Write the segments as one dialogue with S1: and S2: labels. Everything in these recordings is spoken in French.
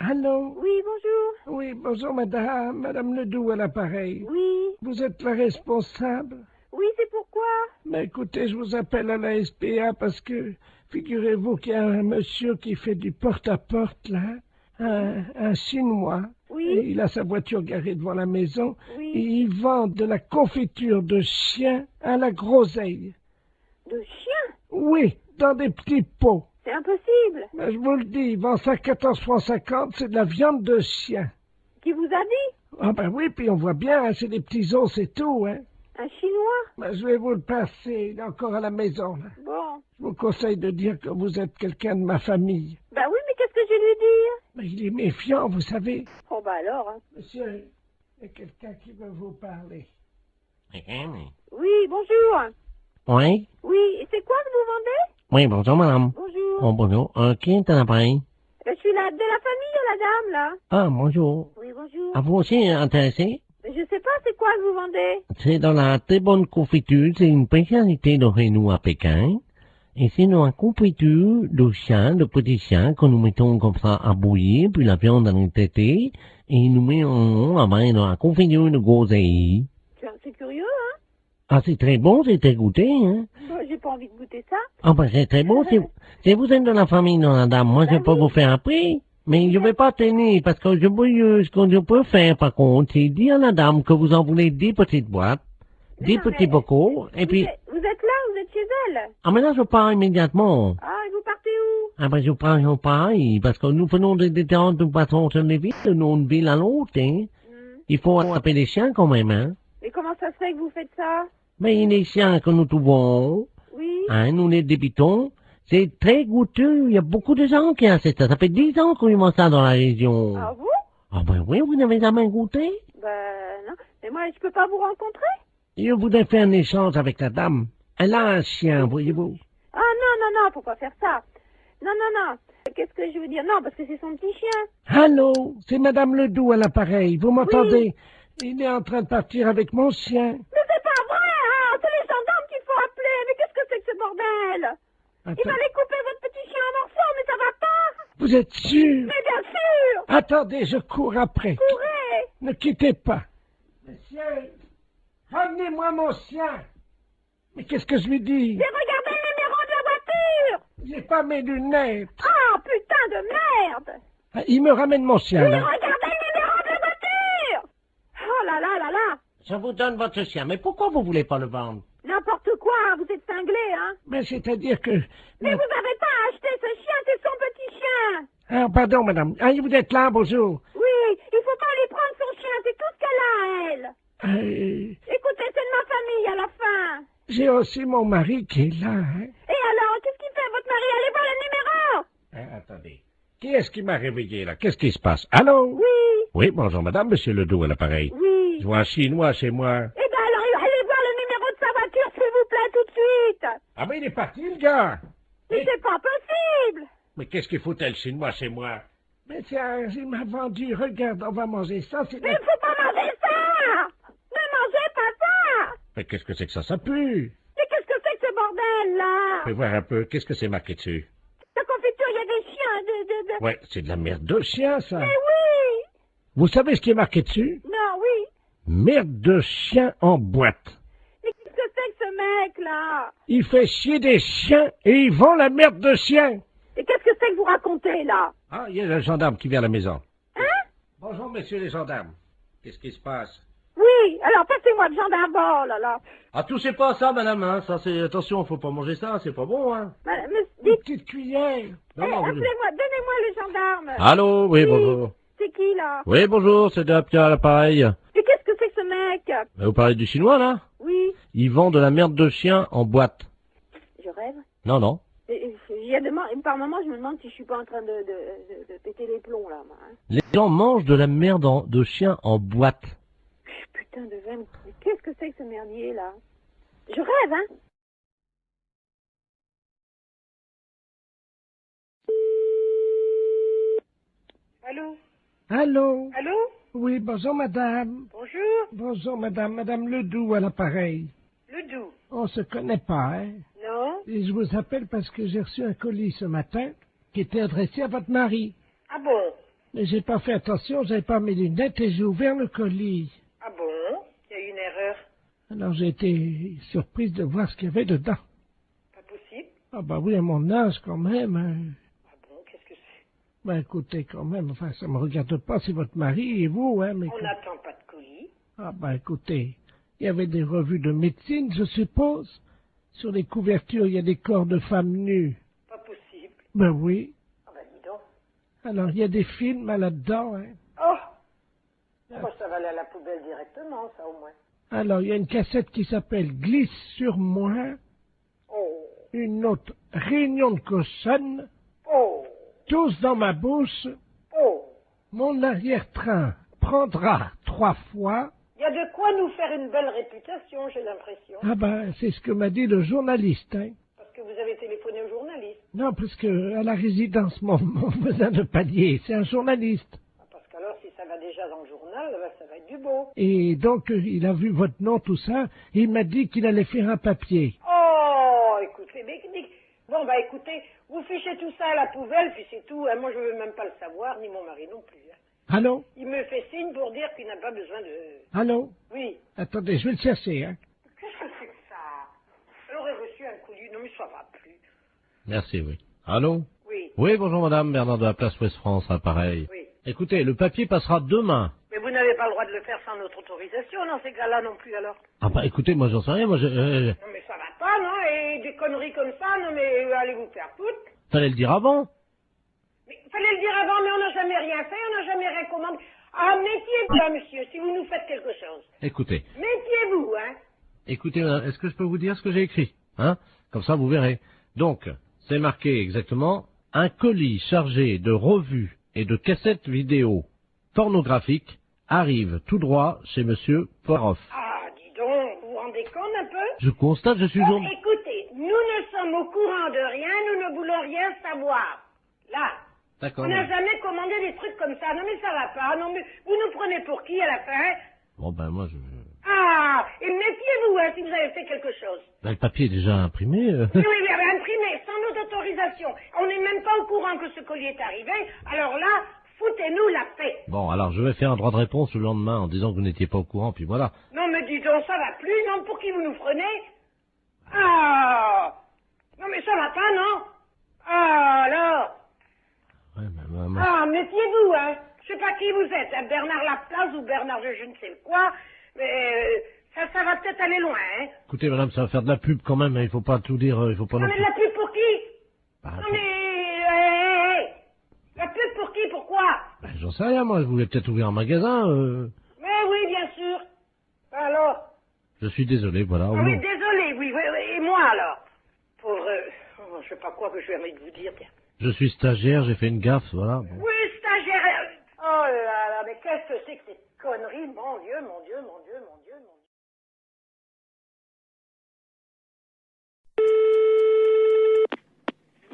S1: Allô?
S2: Oui, bonjour.
S1: Oui, bonjour madame. Madame Ledoux à l'appareil.
S2: Oui.
S1: Vous êtes la responsable?
S2: Oui, c'est pourquoi?
S1: Mais écoutez, je vous appelle à la SPA parce que figurez-vous qu'il y a un monsieur qui fait du porte-à-porte là, un Chinois.
S2: Oui.
S1: Et il a sa voiture garée devant la maison
S2: Oui.
S1: et il vend de la confiture de chien à la groseille.
S2: De chien?
S1: Oui, dans des petits pots.
S2: C'est impossible.
S1: Mais je vous le dis, il vend ça 14,50 €, c'est de la viande de chien.
S2: Qui vous a dit?
S1: Ah ben oui, puis on voit bien, hein, c'est des petits os, c'est tout, hein.
S2: Un chinois?
S1: Ben, je vais vous le passer, il est encore à la maison, là.
S2: Bon.
S1: Je vous conseille de dire que vous êtes quelqu'un de ma famille.
S2: Ben oui, mais qu'est-ce que je vais lui dire?
S1: Mais il est méfiant, vous savez.
S2: Oh bah alors, hein.
S1: Monsieur, il y a quelqu'un qui veut vous parler.
S2: Oui, bonjour.
S3: Oui,
S2: Oui, et c'est quoi que vous vendez?
S3: oui, bonjour madame.
S2: Bonjour.
S3: Oh, bonjour. Qui est à l'appareil?
S2: Je suis de la famille, la dame, là.
S3: Ah, bonjour.
S2: Oui, bonjour.
S3: À vous aussi intéressé?
S2: Je sais pas, c'est quoi que vous vendez?
S3: C'est dans la très bonne confiture, c'est une spécialité de chez nous à Pékin. Et c'est dans la confiture de chien, de petits chiens, que nous mettons comme ça à bouillir, puis la viande en est traitée, et nous mettons dans la confiture de groseille.
S2: C'est curieux, hein?
S3: Ah, c'est très bon, c'est très goûté, hein?
S2: Bon, j'ai pas envie de goûter ça.
S3: Ah, ben, c'est très bon, si vous êtes de la famille, non, madame, moi, je peux vous faire un prix. Mais je vais pas tenir, parce que ce que je peux faire, par contre, c'est dire à la dame que vous en voulez 10 petites boîtes, 10
S2: Non,
S3: petits
S2: mais
S3: bocaux, et puis,
S2: Vous êtes là, vous êtes chez elle?
S3: ah, mais là, je pars immédiatement.
S2: Ah, et vous partez où?
S3: Ah, ben, je pars pareil, parce que nous faisons des détentes de façon sur les villes, de une ville à l'autre, hein. Il faut attraper les chiens quand même, hein.
S2: Mais comment ça se fait que vous faites ça?
S3: Mais les chiens que nous trouvons,
S2: Oui.
S3: hein, nous les débitons, c'est très goûteux. Il y a beaucoup de gens qui achètent ça. Ça fait 10 ans qu'on y mange ça dans la région.
S2: Ah vous?
S3: Ah ben oui, vous n'avez jamais goûté?
S2: Ben non. Mais moi, je peux pas vous rencontrer?
S3: Je voudrais faire un échange avec la dame. Elle a un chien, voyez-vous.
S2: Ah non, faut pas faire ça. Non. Qu'est-ce que je veux dire? Non, parce que c'est son petit chien.
S1: Allô, c'est madame Ledoux à l'appareil, vous m'entendez? Il est en train de partir avec mon chien.
S2: Mais c'est pas vrai, hein! C'est les gendarmes qu'il faut appeler. Mais qu'est-ce que c'est que ce bordel? Il
S1: Attends,
S2: va aller couper votre petit chien en morceaux, mais ça va pas!
S1: vous êtes sûr?
S2: Mais bien sûr!
S1: Attendez, je cours après.
S2: Courez!
S1: Ne quittez pas. Monsieur, ramenez-moi mon chien. Mais qu'est-ce que je lui dis?
S2: J'ai regardé le numéro de la voiture!
S1: J'ai pas mes lunettes.
S2: Ah, putain de merde!
S1: Ah, il me ramène mon chien,
S2: J'ai
S1: là.
S2: regardé le numéro de la voiture! Oh là là là là!
S3: Je vous donne votre chien, mais pourquoi vous voulez pas le vendre?
S2: N'importe quoi, vous êtes cinglé, hein?
S1: Mais c'est-à-dire que...
S2: Mais vous n'avez pas acheté ce chien, c'est son petit chien!
S1: Ah, pardon, madame. Ah, vous êtes là, bonjour.
S2: Oui, il faut pas lui prendre son chien, c'est tout ce qu'elle a, elle! Écoutez, c'est de ma famille à la fin!
S1: J'ai aussi mon mari qui est là, hein.
S2: Et alors, qu'est-ce qu'il fait, votre mari? Allez voir le numéro!
S1: Attendez. Qui est-ce qui m'a réveillé, là? Qu'est-ce qui se passe? Allô?
S2: Oui,
S1: Oui, bonjour, madame, monsieur Ledoux à l'appareil.
S2: oui.
S1: Je vois un Chinois chez moi.
S2: Eh ben alors, allez voir le numéro de sa voiture, s'il vous plaît, tout de suite!
S1: Ah, mais il est parti, le gars.
S2: Mais c'est pas possible!
S1: Mais qu'est-ce qu'il foutait, le Chinois, chez moi? Mais tiens, il m'a vendu. Regarde, on va manger ça. C'est
S2: Mais il faut pas manger ça! Ne mangez pas ça!
S1: Mais qu'est-ce que c'est que ça pue.
S2: Mais qu'est-ce que c'est que ce bordel, là?
S1: Fais voir un peu. Qu'est-ce que c'est marqué dessus?
S2: La confiture, il y a des chiens,
S1: Ouais, c'est de la merde de chien, ça.
S2: Mais oui!
S1: Vous savez ce qui est marqué dessus?
S2: Non, oui.
S1: Merde de chien en boîte.
S2: Mais qu'est-ce que c'est que ce mec-là?
S1: Il fait chier des chiens et il vend la merde de chien.
S2: Et qu'est-ce que c'est que vous racontez, là?
S1: Ah, il y a le gendarme qui vient à la maison.
S2: Hein?
S1: Bonjour, messieurs les gendarmes. Qu'est-ce qui se passe?
S2: Oui, alors passez-moi le gendarme, oh là là.
S3: Ah, touchez pas à ça, madame, hein. Ça, c'est, attention, faut pas manger ça, c'est pas bon, hein.
S2: Mais
S1: Une
S2: dites,
S1: petite cuillère.
S2: appelez-moi, donnez-moi le gendarme.
S3: Allô, oui, bonjour.
S2: C'est qui, là?
S3: Oui, bonjour, c'est Pierre à l'appareil.
S2: Et qu'est-ce que c'est que ce mec?
S3: Vous parlez du chinois, là?
S2: Oui,
S3: Ils vendent de la merde de chien en boîte.
S2: je rêve.
S3: Non, non.
S2: Il y a par moment, je me demande si je suis pas en train de péter les plombs, là, moi. Hein.
S3: Les gens mangent de la merde de chien en boîte.
S2: Putain de veine. Mais qu'est-ce que c'est que ce merdier, là? Je rêve, hein? Allô?
S1: Allô?
S2: Allô?
S1: Oui, bonjour, madame.
S2: Bonjour?
S1: Bonjour, madame. Madame Ledoux à l'appareil.
S2: Le doux?
S1: On se connaît pas, hein?
S2: Non?
S1: Et je vous appelle parce que j'ai reçu un colis ce matin qui était adressé à votre mari.
S2: Ah bon?
S1: Mais j'ai pas fait attention, j'avais pas mes lunettes et j'ai ouvert le colis.
S2: Ah bon? Il y a eu une erreur.
S1: Alors j'ai été surprise de voir ce qu'il y avait dedans.
S2: Pas possible.
S1: Ah bah oui, à mon âge quand même.
S2: Ah bon, qu'est-ce que c'est?
S1: Ben écoutez quand même, enfin ça me regarde pas, c'est votre mari et vous, hein, mais...
S2: On n'attend pas de colis.
S1: Ah ben écoutez, il y avait des revues de médecine, je suppose. Sur les couvertures, il y a des corps de femmes nues.
S2: Pas possible.
S1: Ben oui.
S2: Ah ben dis donc.
S1: Alors il y a des films là-dedans, hein.
S2: Oh! Moi, ça va aller à la poubelle directement, ça au moins.
S1: Alors il y a une cassette qui s'appelle Glisse sur moi,
S2: Oh!
S1: une autre Réunion de cochonnes,
S2: Oh!
S1: tous dans ma bouche,
S2: Oh!
S1: mon arrière-train prendra 3 fois.
S2: Il y a de quoi nous faire une belle réputation, j'ai l'impression.
S1: Ah ben, c'est ce que m'a dit le journaliste, hein.
S2: Parce que vous avez téléphoné au journaliste.
S1: Non, parce que à la résidence, mon voisin de palier, c'est un journaliste.
S2: Ah, parce qu'alors, si ça va déjà dans le journal, ben, ça va être du beau.
S1: Et donc, il a vu votre nom, tout ça, et il m'a dit qu'il allait faire un papier.
S2: Oh, écoutez, bon, bah écoutez, vous fichez tout ça à la poubelle, puis c'est tout. Hein. Moi, je veux même pas le savoir, ni mon mari non plus. Hein.
S1: Allô?
S2: Il me fait signe pour dire qu'il n'a pas besoin de...
S1: Allô?
S2: Oui.
S1: Attendez, je vais le chercher, hein.
S2: Qu'est-ce que c'est que ça? Elle aurait reçu un colis. Non, mais ça va plus.
S3: Merci, oui. Allô?
S2: Oui.
S3: Oui, bonjour madame, Bernard de la place Ouest France, appareil.
S2: Oui.
S3: Écoutez, le papier passera demain.
S2: Mais vous n'avez pas le droit de le faire sans notre autorisation dans ces cas-là non plus, alors.
S3: Ah bah écoutez, moi j'en sais rien, moi je...
S2: Non, mais ça va pas, non? Et des conneries comme ça, non, mais allez vous faire foutre.
S3: Fallait le dire avant.
S2: Mais fallait le dire avant, mais on n'a jamais rien fait, on n'a jamais rien commandé. Ah, méfiez-vous, là, monsieur, si vous nous faites quelque chose.
S3: Écoutez,
S2: Méfiez-vous, hein.
S3: écoutez madame, est-ce que je peux vous dire ce que j'ai écrit? Hein? Comme ça vous verrez. Donc, c'est marqué exactement, un colis chargé de revues et de cassettes vidéo pornographiques arrive tout droit chez monsieur Poiroff.
S2: Ah, dis donc, vous vous rendez compte un peu?
S3: Je constate, je suis
S2: Oh,
S3: journaliste.
S2: écoutez, nous ne sommes au courant de rien, nous ne voulons rien savoir. Là.
S3: D'accord.
S2: On n'a jamais commandé des trucs comme ça. Non, mais ça va pas. Non, mais vous nous prenez pour qui à la fin?
S3: Bon ben moi je...
S2: Ah, et méfiez-vous, hein, si vous avez fait quelque chose.
S3: Ben, le papier est déjà imprimé.
S2: Oui, oui, mais imprimé, sans notre autorisation. On n'est même pas au courant que ce colis est arrivé. Alors là, foutez-nous la paix.
S3: Bon, alors je vais faire un droit de réponse le lendemain en disant que vous n'étiez pas au courant, puis voilà.
S2: Non, mais dis donc, ça va plus, non? Pour qui vous nous prenez? Ah! Non, mais ça va pas, non? Ah, alors?
S3: Ouais, mais,
S2: Ah, méfiez-vous, hein. Je sais pas qui vous êtes, hein, Bernard Laplace ou Bernard je ne sais quoi, mais ça va peut-être aller loin, hein.
S3: Écoutez, madame, ça va faire de la pub quand même, hein, il faut pas tout dire, il faut pas
S2: Non,
S3: non
S2: mais
S3: plus...
S2: la pub pour qui?
S3: Bah,
S2: Non, mais... La pub pour qui? Pourquoi?
S3: ben, j'en sais rien, moi, je voulais peut-être ouvrir un magasin,
S2: Mais oui, bien sûr. Alors?
S3: Je suis désolé, voilà.
S2: Ah
S3: au
S2: oui,
S3: nom-
S2: désolé, oui, et moi alors? Pour, je sais pas quoi que je vais envie de vous dire, tiens.
S3: Je suis stagiaire, j'ai fait une gaffe, voilà. Bon.
S2: Oui, stagiaire. Oh là là, mais qu'est-ce que c'est que ces conneries? Mon Dieu, mon Dieu, mon Dieu, mon Dieu, mon Dieu.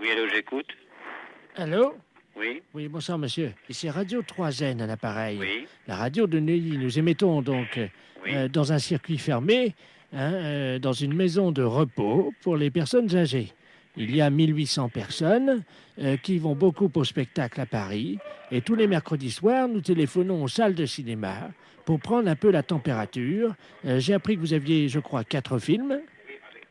S4: Oui, allô, j'écoute.
S5: Allô?
S4: Oui,
S5: Oui, bonsoir, monsieur. Ici Radio 3N à l'appareil.
S4: oui,
S5: La radio de Neuilly. Nous émettons donc
S4: oui.
S5: dans un circuit fermé, dans une maison de repos pour les personnes âgées. Il y a 1800 personnes qui vont beaucoup au spectacle à Paris. Et tous les mercredis soirs, nous téléphonons aux salles de cinéma pour prendre un peu la température. J'ai appris que vous aviez, je crois, 4 films.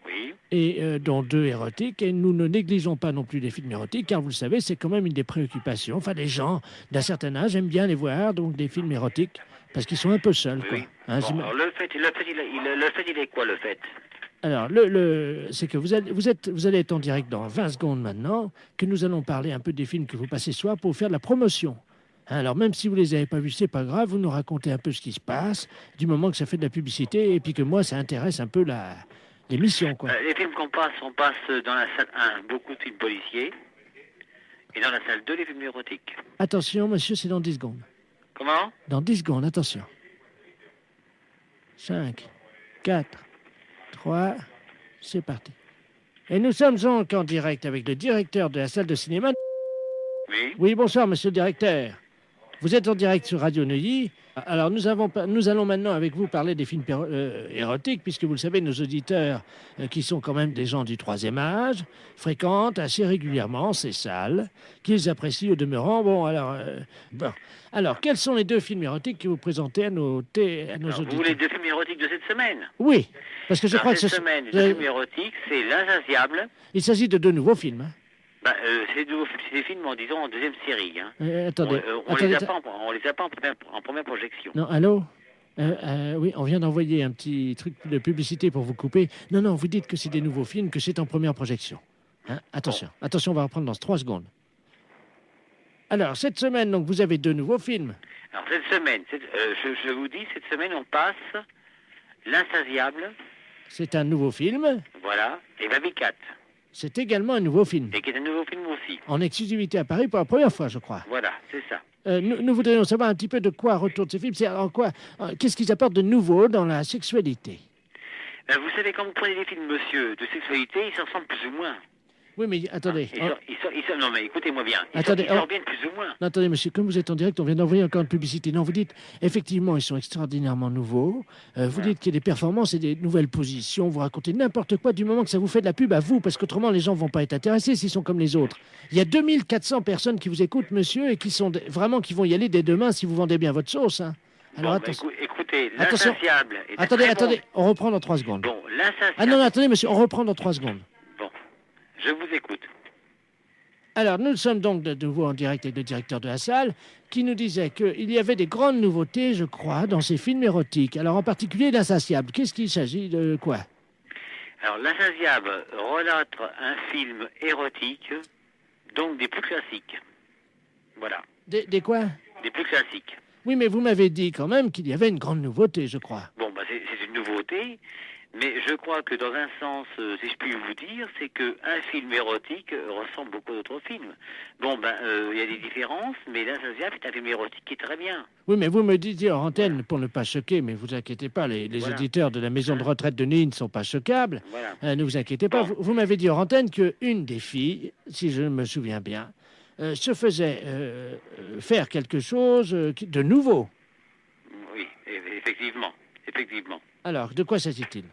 S4: Oui,
S5: Et dont 2 érotiques, et nous ne négligeons pas non plus les films érotiques, car vous le savez, c'est quand même une des préoccupations. Enfin, les gens d'un certain âge aiment bien les voir, donc des films érotiques, parce qu'ils sont un peu seuls,
S4: oui,
S5: quoi.
S4: oui.
S5: Hein,
S4: Bon,
S5: j'ima-
S4: alors, le fait, il est quoi, le fait?
S5: Alors, c'est que vous allez être en direct dans 20 secondes maintenant, que nous allons parler un peu des films que vous passez ce soir pour faire de la promotion. Hein, alors, même si vous les avez pas vus, c'est pas grave, vous nous racontez un peu ce qui se passe, du moment que ça fait de la publicité, et puis que moi, ça intéresse un peu l'émission, quoi.
S4: Les films on passe dans la salle 1, beaucoup de films policiers, et dans la salle 2, les films érotiques.
S5: Attention, monsieur, c'est dans 10 secondes.
S4: Comment?
S5: Dans 10 secondes, attention. 5, 4, 3, c'est parti. Et nous sommes donc en direct avec le directeur de la salle de cinéma.
S4: Oui,
S5: Oui, bonsoir, monsieur le directeur. Vous êtes en direct sur Radio Neuilly. Alors, nous allons maintenant avec vous parler des films érotiques, puisque vous le savez, nos auditeurs, qui sont quand même des gens du troisième âge, fréquentent assez régulièrement ces salles, qu'ils apprécient au demeurant. Alors, quels sont les 2 films érotiques que vous présentez à nos auditeurs?
S4: Vous voulez 2 films érotiques de cette semaine?
S5: Oui, parce que je crois que
S4: cette semaine, le film érotique, c'est L'Insatiable.
S5: Il s'agit de 2 nouveaux films. Hein.
S4: C'est des films, disons, en deuxième série. Hein.
S5: Attendez.
S4: On les a pas en première projection.
S5: Non, allô oui, on vient d'envoyer un petit truc de publicité pour vous couper. Non, vous dites que c'est des nouveaux films, que c'est en première projection. Hein, attention, on va reprendre dans 3 secondes. Alors, cette semaine, donc, vous avez 2 nouveaux films.
S4: Alors, cette semaine, je vous dis, cette semaine, on passe L'Insatiable.
S5: C'est un nouveau film.
S4: Voilà, et Baby Cat.
S5: C'est également un nouveau film.
S4: Et qui est un nouveau film aussi.
S5: En exclusivité à Paris pour la première fois, je crois.
S4: Voilà, c'est ça.
S5: Nous voudrions savoir un petit peu de quoi retournent ces films. Qu'est-ce qu'ils apportent de nouveau dans la sexualité?
S4: Vous savez, quand vous prenez des films, monsieur, de sexualité, ils s'en ressemblent plus ou moins.
S5: Oui, mais attendez.
S4: Non, mais écoutez-moi bien. Ils
S5: Attendez,
S4: s'en reviennent plus ou moins.
S5: Non, attendez, monsieur, comme vous êtes en direct, on vient d'envoyer encore une publicité. Non, vous dites, effectivement, ils sont extraordinairement nouveaux. Vous dites qu'il y a des performances et des nouvelles positions. Vous racontez n'importe quoi du moment que ça vous fait de la pub à vous, parce qu'autrement, les gens ne vont pas être intéressés s'ils sont comme les autres. Il y a 2400 personnes qui vous écoutent, monsieur, et qui vont y aller dès demain si vous vendez bien votre sauce. Hein. Alors, attention.
S4: Écoutez, L'Insatiable est
S5: Attendez, on reprend dans 3 secondes.
S4: Bon, L'Insatiable...
S5: Ah non, attendez, monsieur, on reprend dans 3 secondes.
S4: Bon, je vous écoute.
S5: Alors, nous sommes donc de nouveau en direct avec le directeur de la salle qui nous disait qu'il y avait des grandes nouveautés, je crois, dans ces films érotiques. Alors, en particulier, L'Insatiable. Qu'est-ce qu'il s'agit de quoi?
S4: Alors, L'Insatiable relate un film érotique, donc des plus classiques. Voilà.
S5: Des quoi?
S4: Des plus classiques.
S5: Oui, mais vous m'avez dit quand même qu'il y avait une grande nouveauté, je crois.
S4: Bon, c'est une nouveauté, mais je crois que dans un sens, si je puis vous dire, c'est qu'un film érotique ressemble beaucoup à d'autres films. Bon, il y a des différences, mais L'Insatiable est un film érotique qui est très bien.
S5: Oui, mais vous me disiez en antenne, pour ne pas choquer, mais vous inquiétez pas, les auditeurs de la maison de retraite de Neuilly ne sont pas choquables. Voilà. Ne vous inquiétez pas.
S4: Bon.
S5: Vous m'avez dit en antenne qu'une des filles, si je me souviens bien, se faisait faire quelque chose de nouveau.
S4: Oui, effectivement.
S5: Alors, de quoi s'agit-il?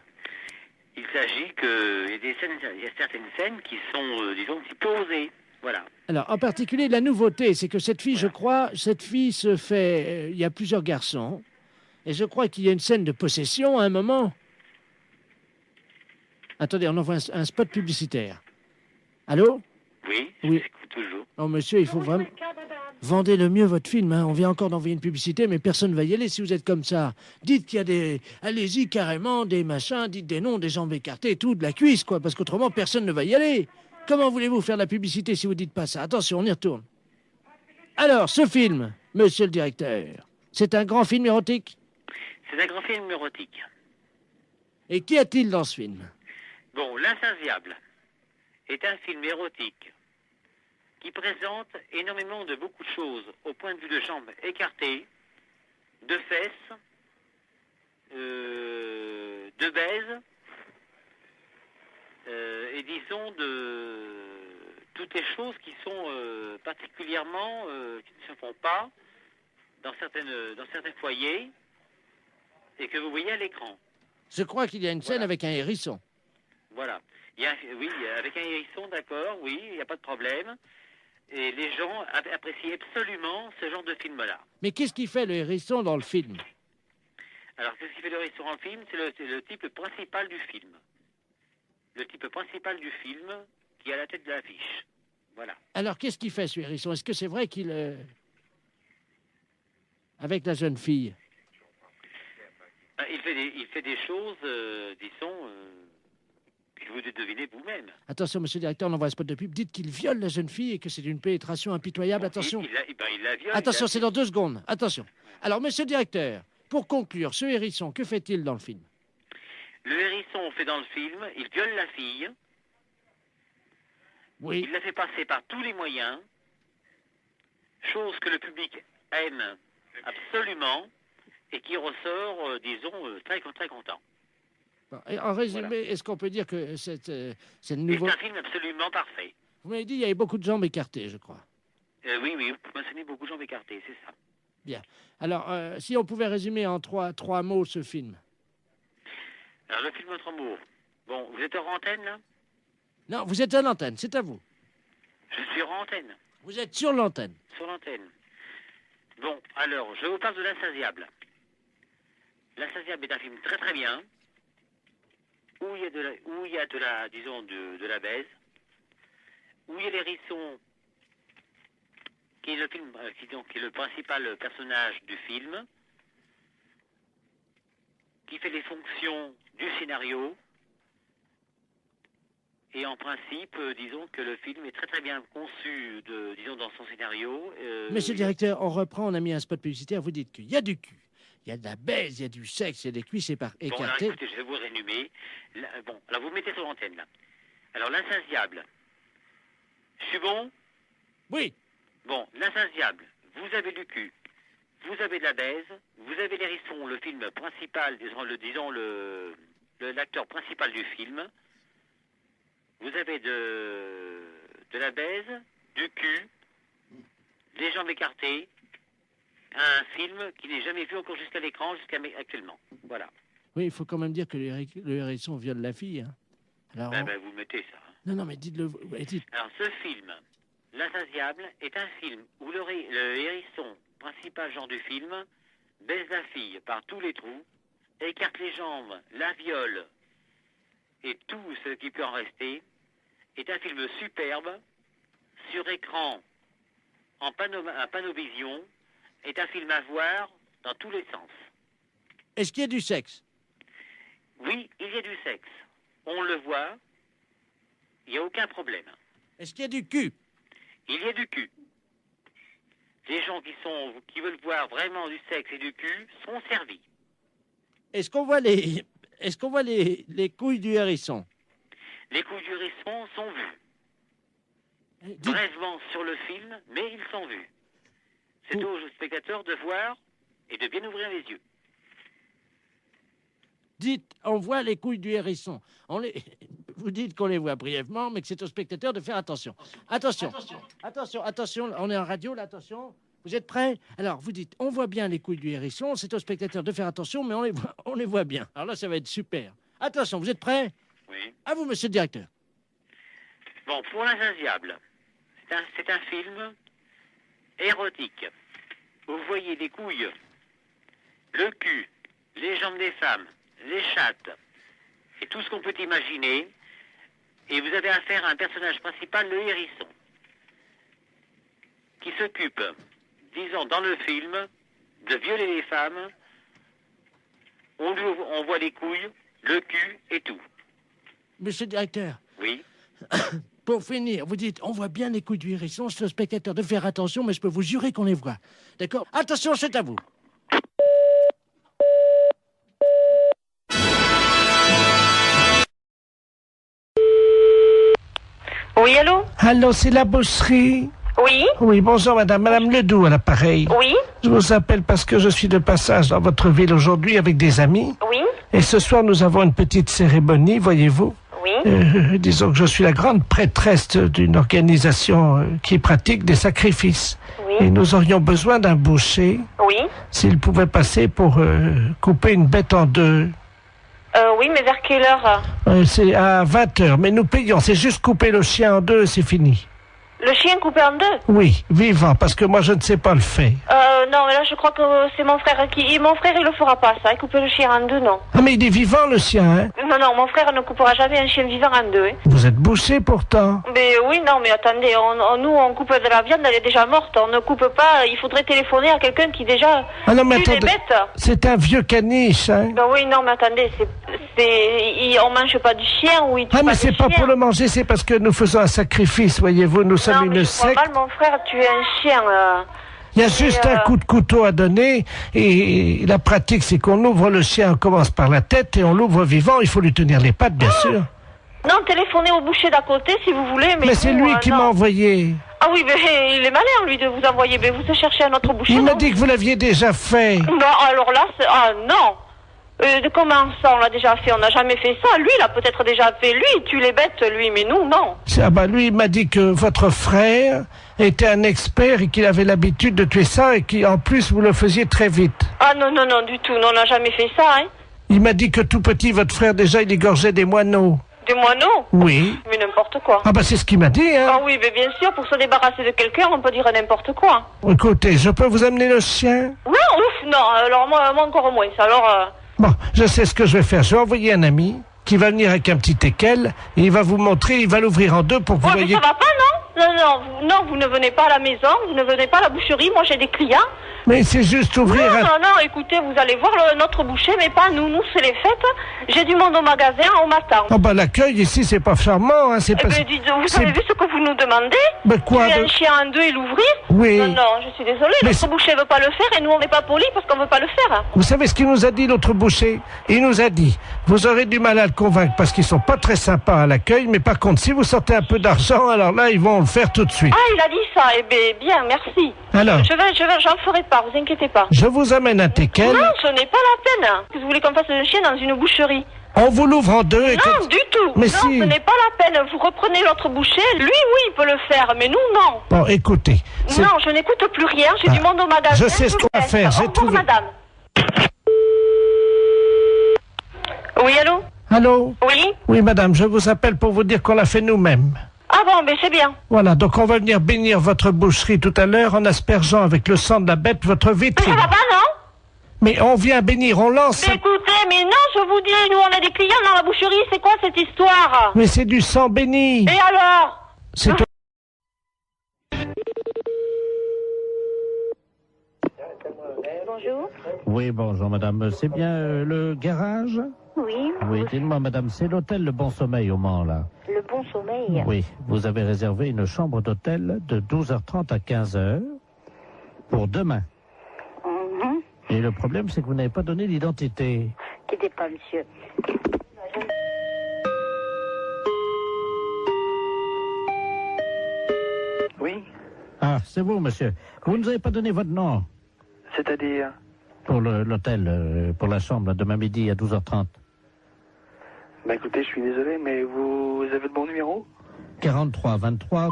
S4: Il s'agit qu'il y a certaines scènes qui sont, disons, un petit peu osées. Voilà.
S5: Alors, en particulier, la nouveauté, c'est que cette fille, je crois, se fait... il y a plusieurs garçons, et je crois qu'il y a une scène de possession à un moment. Attendez, on envoie un spot publicitaire. Allô?
S4: Oui, je t'écoute toujours.
S5: Oh, monsieur, il faut vraiment... Vendez le mieux votre film. Hein. On vient encore d'envoyer une publicité, mais personne ne va y aller si vous êtes comme ça. Dites qu'il y a des... Allez-y, carrément, des machins, dites des noms, des jambes écartées, tout, de la cuisse, quoi, parce qu'autrement, personne ne va y aller. Comment voulez-vous faire de la publicité si vous dites pas ça? Attention, on y retourne. Alors, ce film, monsieur le directeur, c'est un grand film érotique?
S4: C'est un grand film érotique.
S5: Et qu'y a-t-il dans ce film?
S4: Bon, L'Insatiable est un film érotique qui présente énormément de beaucoup de choses au point de vue de jambes écartées, de fesses, de baises, et disons de toutes les choses qui sont particulièrement, qui ne se font pas dans certains foyers et que vous voyez à l'écran.
S5: Je crois qu'il y a une scène avec un hérisson.
S4: Voilà. Oui, avec un hérisson, d'accord, oui, il n'y a pas de problème. Et les gens apprécient absolument ce genre de film-là.
S5: Mais qu'est-ce qui fait le hérisson dans le film?
S4: Alors, qu'est-ce qui fait le hérisson dans le film? C'est le type principal du film. Le type principal du film qui est à la tête de l'affiche. Voilà. Alors,
S5: qu'est-ce qu'il fait, ce hérisson? Est-ce que c'est vrai qu'il... Avec la jeune fille?
S4: Il fait des choses, disons... que vous devinez vous-même.
S5: Attention, monsieur le directeur, on envoie un spot de pub. Dites qu'il viole la jeune fille et que c'est d'une pénétration impitoyable. Attention.
S4: Il la viole.
S5: Attention, c'est dans 2 secondes. Attention. Alors, monsieur le directeur, pour conclure, ce hérisson, que fait-il dans le film?
S4: Le hérisson fait dans le film, il viole la fille.
S5: Oui.
S4: Il la fait passer par tous les moyens. Chose que le public aime absolument et qui ressort, disons, très content.
S5: En résumé, voilà. Est-ce qu'on peut dire que c'est nouveau...
S4: C'est un film absolument parfait.
S5: Vous m'avez dit qu'il y avait beaucoup de jambes écartées, je crois.
S4: Oui, vous mentionnez beaucoup de jambes écartées, c'est ça.
S5: Bien. Alors, si on pouvait résumer en trois mots ce film.
S4: Alors, le film en 3 mots. Bon, vous êtes hors antenne, là?
S5: Non, vous êtes à l'antenne, c'est à vous.
S4: Je suis hors antenne.
S5: Vous êtes sur l'antenne.
S4: Sur l'antenne. Bon, alors, je vous parle de L'Insatiable. L'Insatiable est un film très très bien, où il y a de la baise, où il y a l'hérisson, qui est le principal personnage du film, qui fait les fonctions du scénario. Et en principe, disons que le film est très très bien conçu, dans son scénario.
S5: Monsieur le directeur, on reprend, on a mis un spot publicitaire, vous dites qu'il y a du cul, il y a de la baise, il y a du sexe, il y a des cuisses écartées.
S4: Bon, alors écoutez, je vais vous résumer. Bon, alors vous mettez sur l'antenne, là. Alors, L'Insatiable. Je suis bon?
S5: Oui.
S4: Bon, L'Insatiable, vous avez du cul, vous avez de la baise, vous avez l'hérisson, le film principal, l'acteur principal du film. Vous avez de la baise, du cul, des jambes écartées, un film qui n'est jamais vu encore jusqu'à l'écran, actuellement. Voilà.
S5: Oui, il faut quand même dire que le hérisson viole la fille. Hein. Alors,
S4: vous mettez ça.
S5: Non, mais dites-le. Dites.
S4: Alors, ce film, L'Insatiable, est un film où le hérisson, principal genre du film, baise la fille par tous les trous, écarte les jambes, la viole, et tout ce qui peut en rester, est un film superbe, sur écran, en panovision, est un film à voir dans tous les sens.
S5: Est-ce qu'il y a du sexe?
S4: Oui, il y a du sexe. On le voit, il n'y a aucun problème.
S5: Est-ce qu'il y a du cul?
S4: Il y a du cul. Les gens qui veulent voir vraiment du sexe et du cul sont servis.
S5: Est-ce qu'on voit les couilles du hérisson?
S4: Les couilles du hérisson sont vues. Brièvement sur le film, mais ils sont vus. C'est aux spectateurs de voir et de bien ouvrir les yeux.
S5: Dites, on voit les couilles du hérisson. Vous dites qu'on les voit brièvement, mais que c'est aux spectateurs de faire attention. Attention, on est en radio, là, attention. Vous êtes prêts? Alors, vous dites, on voit bien les couilles du hérisson, c'est aux spectateurs de faire attention, mais on les voit bien. Alors là, ça va être super. Attention, vous êtes prêts?
S4: Oui.
S5: À vous, monsieur le directeur.
S4: Bon, pour L'Insatiable, c'est un film érotique. Vous voyez les couilles, le cul, les jambes des femmes, les chattes, et tout ce qu'on peut imaginer. Et vous avez affaire à un personnage principal, le hérisson, qui s'occupe, disons, dans le film, de violer les femmes. On voit les couilles, le cul et tout.
S5: Monsieur le directeur.
S4: Oui.
S5: Pour finir, vous dites, on voit bien les couilles du hérisson, c'est au spectateur de faire attention, mais je peux vous jurer qu'on les voit. D'accord? Attention, c'est à vous.
S6: Oui, allô?
S1: Allô, c'est la boucherie?
S6: Oui?
S1: Oui, bonjour madame Ledoux à l'appareil.
S6: Oui?
S1: Je vous appelle parce que je suis de passage dans votre ville aujourd'hui avec des amis.
S6: Oui?
S1: Et ce soir, nous avons une petite cérémonie, voyez-vous.
S6: Oui?
S1: Disons que je suis la grande prêtresse d'une organisation qui pratique des sacrifices.
S6: Oui?
S1: Et nous aurions besoin d'un boucher,
S6: Oui?
S1: s'il pouvait passer pour couper une bête en deux.
S6: Oui, mais vers quelle heure?
S1: C'est à 20h, mais nous payons. C'est juste couper le chien en deux et c'est fini.
S6: Le chien coupé en deux?
S1: Oui, vivant, parce que moi je ne sais pas le faire.
S6: Non, mais là je crois que c'est mon frère qui... Mon frère il le fera pas ça, couper le chien en deux, non.
S1: Ah mais il est vivant le chien, hein?
S6: Non, mon frère ne coupera jamais un chien vivant en deux. Hein.
S1: Vous êtes bouché pourtant.
S6: Mais oui, non, mais attendez, nous on coupe de la viande, elle est déjà morte, on ne coupe pas, il faudrait téléphoner à quelqu'un qui déjà
S1: ah non, mais
S6: tue les
S1: attendez,
S6: bêtes.
S1: c'est un vieux caniche, hein?
S6: Ben oui, non, mais attendez, on mange pas du chien ou il tue
S1: ah mais
S6: pas
S1: c'est
S6: du
S1: pas
S6: chien.
S1: pour le manger, c'est parce que nous faisons un sacrifice, voyez-vous, nous sommes
S6: non, mais
S1: une
S6: je crois
S1: secte.
S6: mal, mon frère tuer un chien.
S1: Il y a juste un coup de couteau à donner et la pratique c'est qu'on ouvre le chien, on commence par la tête et on l'ouvre vivant, il faut lui tenir les pattes bien sûr.
S6: Non, téléphonez au boucher d'à côté si vous voulez. Mais
S1: c'est lui qui m'a envoyé.
S6: Ah oui, mais il est malin lui de vous envoyer, mais vous cherchez un autre boucher.
S1: Il m'a dit que vous l'aviez déjà fait.
S6: Non, alors là, non. Comment ça, on l'a déjà fait? On n'a jamais fait ça. Lui, il a peut-être déjà fait. Lui, il tue les bêtes, lui, mais nous, non.
S1: Ah bah lui, il m'a dit que votre frère était un expert et qu'il avait l'habitude de tuer ça et qu'en plus vous le faisiez très vite.
S6: Ah non, non, non, du tout. Non, on n'a jamais fait ça, hein.
S1: Il m'a dit que tout petit, votre frère, déjà, il égorgeait des moineaux.
S6: Des moineaux?
S1: Oui.
S6: Mais n'importe quoi.
S1: Ah bah c'est ce qu'il m'a dit, hein.
S6: Ah oui, mais bien sûr, pour se débarrasser de quelqu'un, on peut dire n'importe quoi.
S1: Écoutez, je peux vous amener le chien?
S6: Non, ouf, non, alors moi encore moins. Alors,
S1: Bon, je sais ce que je vais faire. Je vais envoyer un ami qui va venir avec un petit teckel et il va vous montrer, il va l'ouvrir en deux pour que vous
S6: ouais, mais
S1: voyez...
S6: ça va pas, non? Non, vous ne venez pas à la maison, vous ne venez pas à la boucherie, moi j'ai des clients.
S1: Mais c'est juste ouvrir
S6: Non,
S1: un...
S6: non, écoutez, vous allez voir notre boucher, mais pas nous. Nous, c'est les fêtes. J'ai du monde au magasin, on m'attend.
S1: Oh bah l'accueil ici, c'est pas charmant, hein, c'est
S6: Eh
S1: pas...
S6: ben, dites, vous avez vu ce que vous nous demandez?
S1: Ben quoi
S6: Tuer
S1: de-
S6: un chien en deux et l'ouvrir?
S1: Oui.
S6: Non, je suis désolée,
S1: Mais
S6: notre
S1: c'est-
S6: boucher veut pas le faire et nous, on n'est pas polis parce qu'on veut pas le faire.
S1: Vous savez ce qu'il nous a dit, l'autre boucher? Il nous a dit, vous aurez du mal à le convaincre parce qu'ils sont pas très sympas à l'accueil, mais par contre, si vous sortez un peu d'argent, alors là, ils vont le faire tout de suite.
S6: Ah, il a dit ça, eh ben, bien, merci.
S1: Alors,
S6: J'en ferai pas, vous inquiétez pas.
S1: je vous amène un teckel,
S6: Non, ce n'est pas la peine. Que vous voulez qu'on fasse un chien dans une boucherie?
S1: on vous l'ouvre en deux et...
S6: Non, du tout.
S1: Mais
S6: non,
S1: si.
S6: ce n'est pas la peine. Vous reprenez l'autre boucher. Lui, oui, il peut le faire, mais nous, non.
S1: Bon, écoutez, c'est-
S6: Non, je n'écoute plus rien. J'ai du monde au magasin.
S1: je sais ce qu'on va
S6: laisse.
S1: faire,
S6: Au
S1: j'ai
S6: revoir,
S1: trouvé.
S6: madame. Oui, allô?
S1: Allô?
S6: Oui?
S1: Oui, madame, je vous appelle pour vous dire qu'on l'a fait nous-mêmes.
S6: Ah bon, ben c'est bien.
S1: Voilà, donc on va venir bénir votre boucherie tout à l'heure en aspergeant avec le sang de la bête votre
S6: Mais
S1: vitrine.
S6: ça va pas, non?
S1: Mais on vient bénir, on lance...
S6: Mais écoutez, mais non, je vous dis, nous, on a des clients dans la boucherie. C'est quoi cette histoire?
S1: Mais c'est du sang béni.
S6: Et alors?
S1: C'est...
S6: Bonjour.
S3: Oui, bonjour madame. C'est bien le garage?
S6: Oui,
S3: Oui, dites-moi madame, c'est l'hôtel Le Bon Sommeil au Mans, là.
S6: le bon sommeil.
S3: Oui, vous avez réservé une chambre d'hôtel de 12h30 à 15h pour demain.
S6: Mhm.
S3: Et le problème, c'est que vous n'avez pas donné l'identité.
S6: Quittez pas, monsieur.
S7: Oui,
S3: Ah, c'est vous, monsieur. Vous ne nous avez pas donné votre nom
S7: c'est-à-dire...
S3: pour l'hôtel, pour la chambre, là, demain midi à 12h30.
S7: Bah écoutez, je suis désolé, mais vous avez le bon numéro?
S3: 43 23.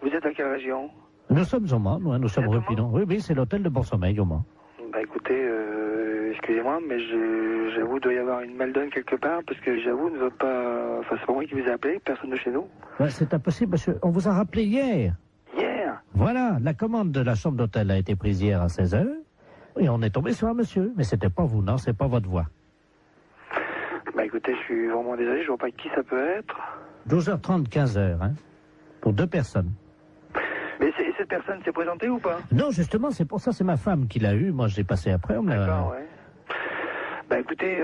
S7: Vous êtes à quelle région?
S3: Nous sommes au Mans, nous sommes
S7: Exactement.
S3: Repidon. Oui, oui, c'est l'hôtel de Bon Sommeil au Mans.
S7: Bah écoutez, excusez-moi, mais j'avoue, il doit y avoir une maldonne quelque part, parce que j'avoue, nous sommes pas... Enfin, c'est pas moi qui vous ai appelé, personne de chez nous.
S3: Ouais, c'est impossible, monsieur. On vous a rappelé hier.
S7: Hier?
S3: Voilà, la commande de la chambre d'hôtel a été prise hier à 16h. Et on est tombé sur un monsieur. Mais c'était pas vous, non, c'est pas votre voix.
S7: Bah écoutez, je suis vraiment désolé, je vois pas qui ça peut être.
S3: 12h30, 15h, hein. Pour 2 personnes.
S7: Mais cette personne s'est présentée ou pas?
S3: Non, justement, c'est pour ça, c'est ma femme qui l'a eu. Moi, j'ai passé après. On me l'a-
S7: D'accord, ouais. Bah écoutez,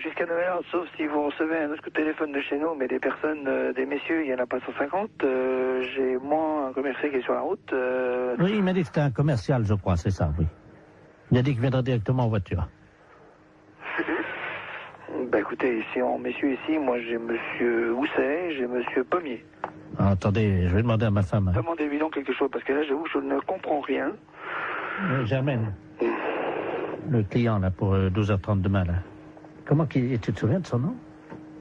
S7: jusqu'à 9h, sauf si vous recevez un autre coup de téléphone de chez nous, mais des personnes, des messieurs, il y en a pas 150. J'ai moi un commercial qui est sur la route.
S3: Oui, il m'a dit que c'était un commercial, je crois, c'est ça, oui. Il a dit qu'il viendrait directement en voiture.
S7: Bah écoutez, ici en messieurs ici, moi j'ai monsieur Housset, j'ai monsieur Pommier.
S3: Ah, attendez, je vais demander à ma femme. Hein.
S7: Demandez-lui donc quelque chose, parce que là j'avoue, je ne comprends rien.
S3: Germaine, le client, là, pour 12h30 demain, là. Comment qu'il... Tu te souviens de son nom?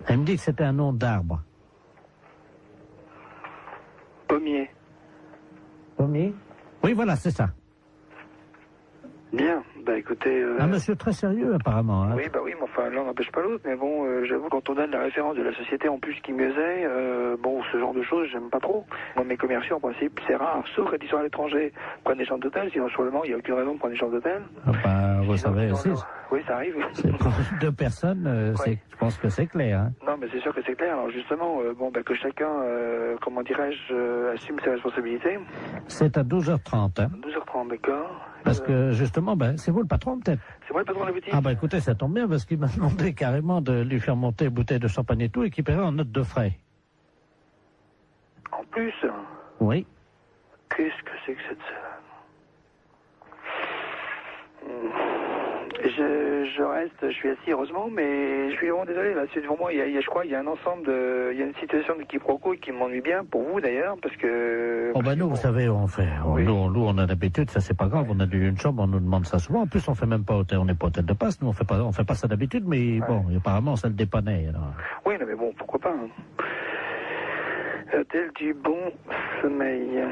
S3: Elle me dit que c'était un nom d'arbre.
S7: Pommier.
S3: Pommier? Oui, voilà, c'est ça.
S7: Bien, bah écoutez...
S3: Un monsieur très sérieux, apparemment. Hein.
S7: Oui, bah oui, mais enfin, l'un n'empêche pas l'autre, mais bon, j'avoue, quand on donne la référence de la société en plus qui mieux est, bon, ce genre de choses, j'aime pas trop. Moi, mes commerciaux, en principe, c'est rare, sauf quand ils sont à l'étranger, prennent des chambres d'hôtel, sinon, sur le moment, il n'y a aucune raison de prendre des chambres d'hôtel.
S3: Ah bah, vous
S7: Sinon,
S3: savez
S7: sinon,
S3: aussi,
S7: oui, ça arrive.
S3: c'est pour 2 personnes,
S7: Oui.
S3: je pense que c'est clair. Hein.
S7: Non, mais c'est sûr que c'est clair. Alors justement, bon, bah, que chacun, comment dirais-je, assume ses responsabilités.
S3: C'est à 12h30, hein.
S7: 12h30, d'accord.
S3: Parce que, justement, ben, c'est vous le patron, peut-être?
S7: C'est moi le patron de la boutique.
S3: Ah bah écoutez, ça tombe bien, parce qu'il m'a demandé carrément de lui faire monter une bouteille de champagne et tout, et qu'il paierait en note de frais.
S7: En plus,
S3: Oui.
S7: qu'est-ce que c'est que cette... Je reste, je suis assis heureusement, mais je suis vraiment désolé. Là, c'est devant moi, je crois, il y a un ensemble de, il y a une situation de quiproquo qui m'ennuie bien pour vous d'ailleurs, parce que.
S3: Oh ben nous, vous savez, on fait,
S7: Oui.
S3: nous, on a d'habitude, ça c'est pas grave, on a une chambre, on nous demande ça souvent. En plus, on fait même pas hôtel, on n'est pas hôtel de passe, nous on fait pas ça d'habitude, mais bon, apparemment ça le dépannait. Alors.
S7: Oui, non, mais bon, pourquoi pas. Hein. A-t-elle du bon sommeil?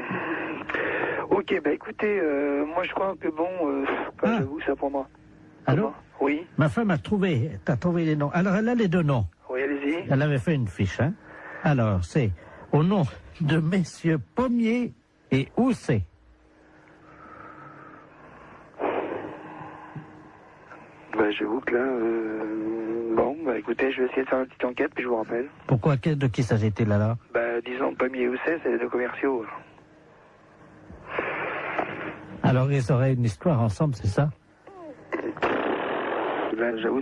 S7: Ok, bah écoutez, moi je crois que bon, j'avoue, ça prendra.
S1: Allô?
S7: Oui.
S1: Ma femme a trouvé, t'as trouvé les noms. Alors, elle a les 2 noms.
S7: Oui, allez-y.
S1: Elle avait fait une fiche, hein. Alors, c'est au nom de messieurs Pommier et Housset.
S7: Bah j'avoue que là, bon, bah écoutez, je vais essayer de faire une petite enquête, puis je vous rappelle.
S1: Pourquoi, de qui s'agit-il alors?
S7: Bah disons, Pommier et Housset, c'est les 2 commerciaux.
S1: Alors, ils auraient une histoire ensemble, c'est ça?
S7: Là, j'avoue,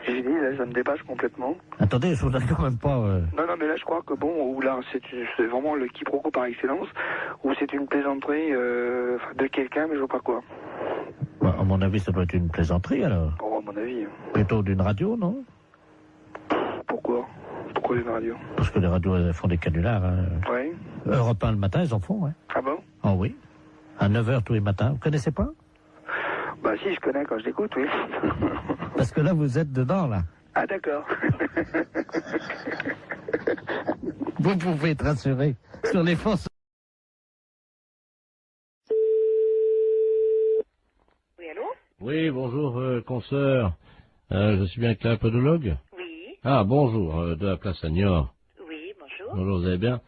S7: j'ai dit, là, ça me dépasse complètement.
S1: Attendez, je voudrais quand même pas...
S7: Non, non, mais là, je crois que bon, ou là, c'est vraiment le quiproquo par excellence, ou c'est une plaisanterie de quelqu'un, mais je vois pas quoi.
S1: Bah, à mon avis, ça doit être une plaisanterie, alors.
S7: Bon, à mon avis.
S1: Plutôt d'une radio, non?
S7: Pourquoi? Pourquoi une radio?
S1: Parce que les radios, elles font des canulars. Hein.
S7: Oui.
S1: Europe 1 le matin, ils en font, hein.
S7: Ah bon?
S1: Oh oui. À 9h tous les matins. Vous connaissez pas?
S7: Bah si, je connais quand je l'écoute, oui.
S1: Parce que là, vous êtes dedans, là.
S7: Ah d'accord.
S1: Vous pouvez être rassuré sur les forces.
S6: Oui, allô?
S3: Oui, bonjour, consoeur. Je suis bien avec la podologue?
S6: Oui,
S3: Ah, bonjour, de la place à Niort.
S6: oui, bonjour.
S3: Bonjour, vous allez bien?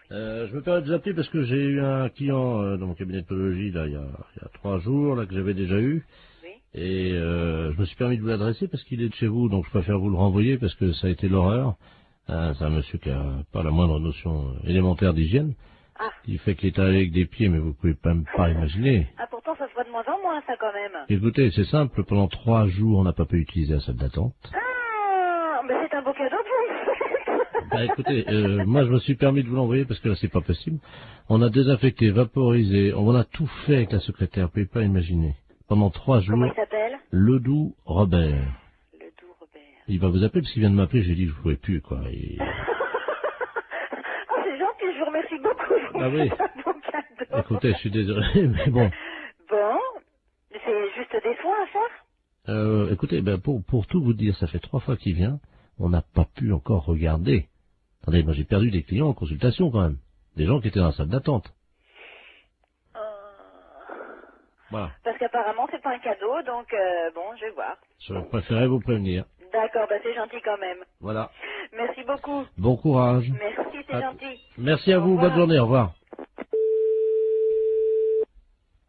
S3: Je me permets de vous appeler parce que j'ai eu un client dans mon cabinet de podologie, là, il y a 3 jours, là, que j'avais déjà eu.
S6: Oui.
S3: Et je me suis permis de vous l'adresser parce qu'il est de chez vous, donc je préfère vous le renvoyer parce que ça a été l'horreur. C'est un monsieur qui a pas la moindre notion élémentaire d'hygiène.
S6: Ah.
S3: Il fait qu'il est allé avec des pieds, mais vous pouvez même pas imaginer.
S6: Ah, pourtant, ça se voit de moins en moins, ça, quand même.
S3: Écoutez, c'est simple, pendant 3 jours, on n'a pas pu utiliser la salle d'attente.
S6: Ah, mais c'est un beau cadeau pour vous.
S3: Bah écoutez, moi je me suis permis de vous l'envoyer parce que là c'est pas possible. On a désinfecté, vaporisé, on a tout fait avec la secrétaire, vous pouvez pas imaginer. Pendant 3 jours,
S6: Comment il s'appelle?
S3: Ledoux Robert.
S6: Le doux Robert.
S3: Il va vous appeler parce qu'il vient de m'appeler, j'ai dit que je pouvais plus, quoi. Et...
S6: Ah, c'est gentil, je vous remercie beaucoup.
S3: Ah oui.
S6: C'est un beau cadeau.
S3: Écoutez, je suis désolé, mais bon.
S6: Bon, c'est juste des soins à faire?
S3: Écoutez, ben pour tout vous dire, ça fait 3 fois qu'il vient, on n'a pas pu encore regarder. Attendez, moi j'ai perdu des clients en consultation quand même. Des gens qui étaient dans la salle d'attente. Voilà.
S6: Parce qu'apparemment, c'est pas un cadeau, donc bon, je vais voir.
S3: Je préférais vous prévenir.
S6: D'accord, bah c'est gentil quand même.
S3: Voilà.
S6: Merci beaucoup.
S3: Bon courage.
S6: Merci, c'est gentil.
S3: Merci à
S6: Au
S3: vous,
S6: revoir.
S3: bonne journée, au revoir.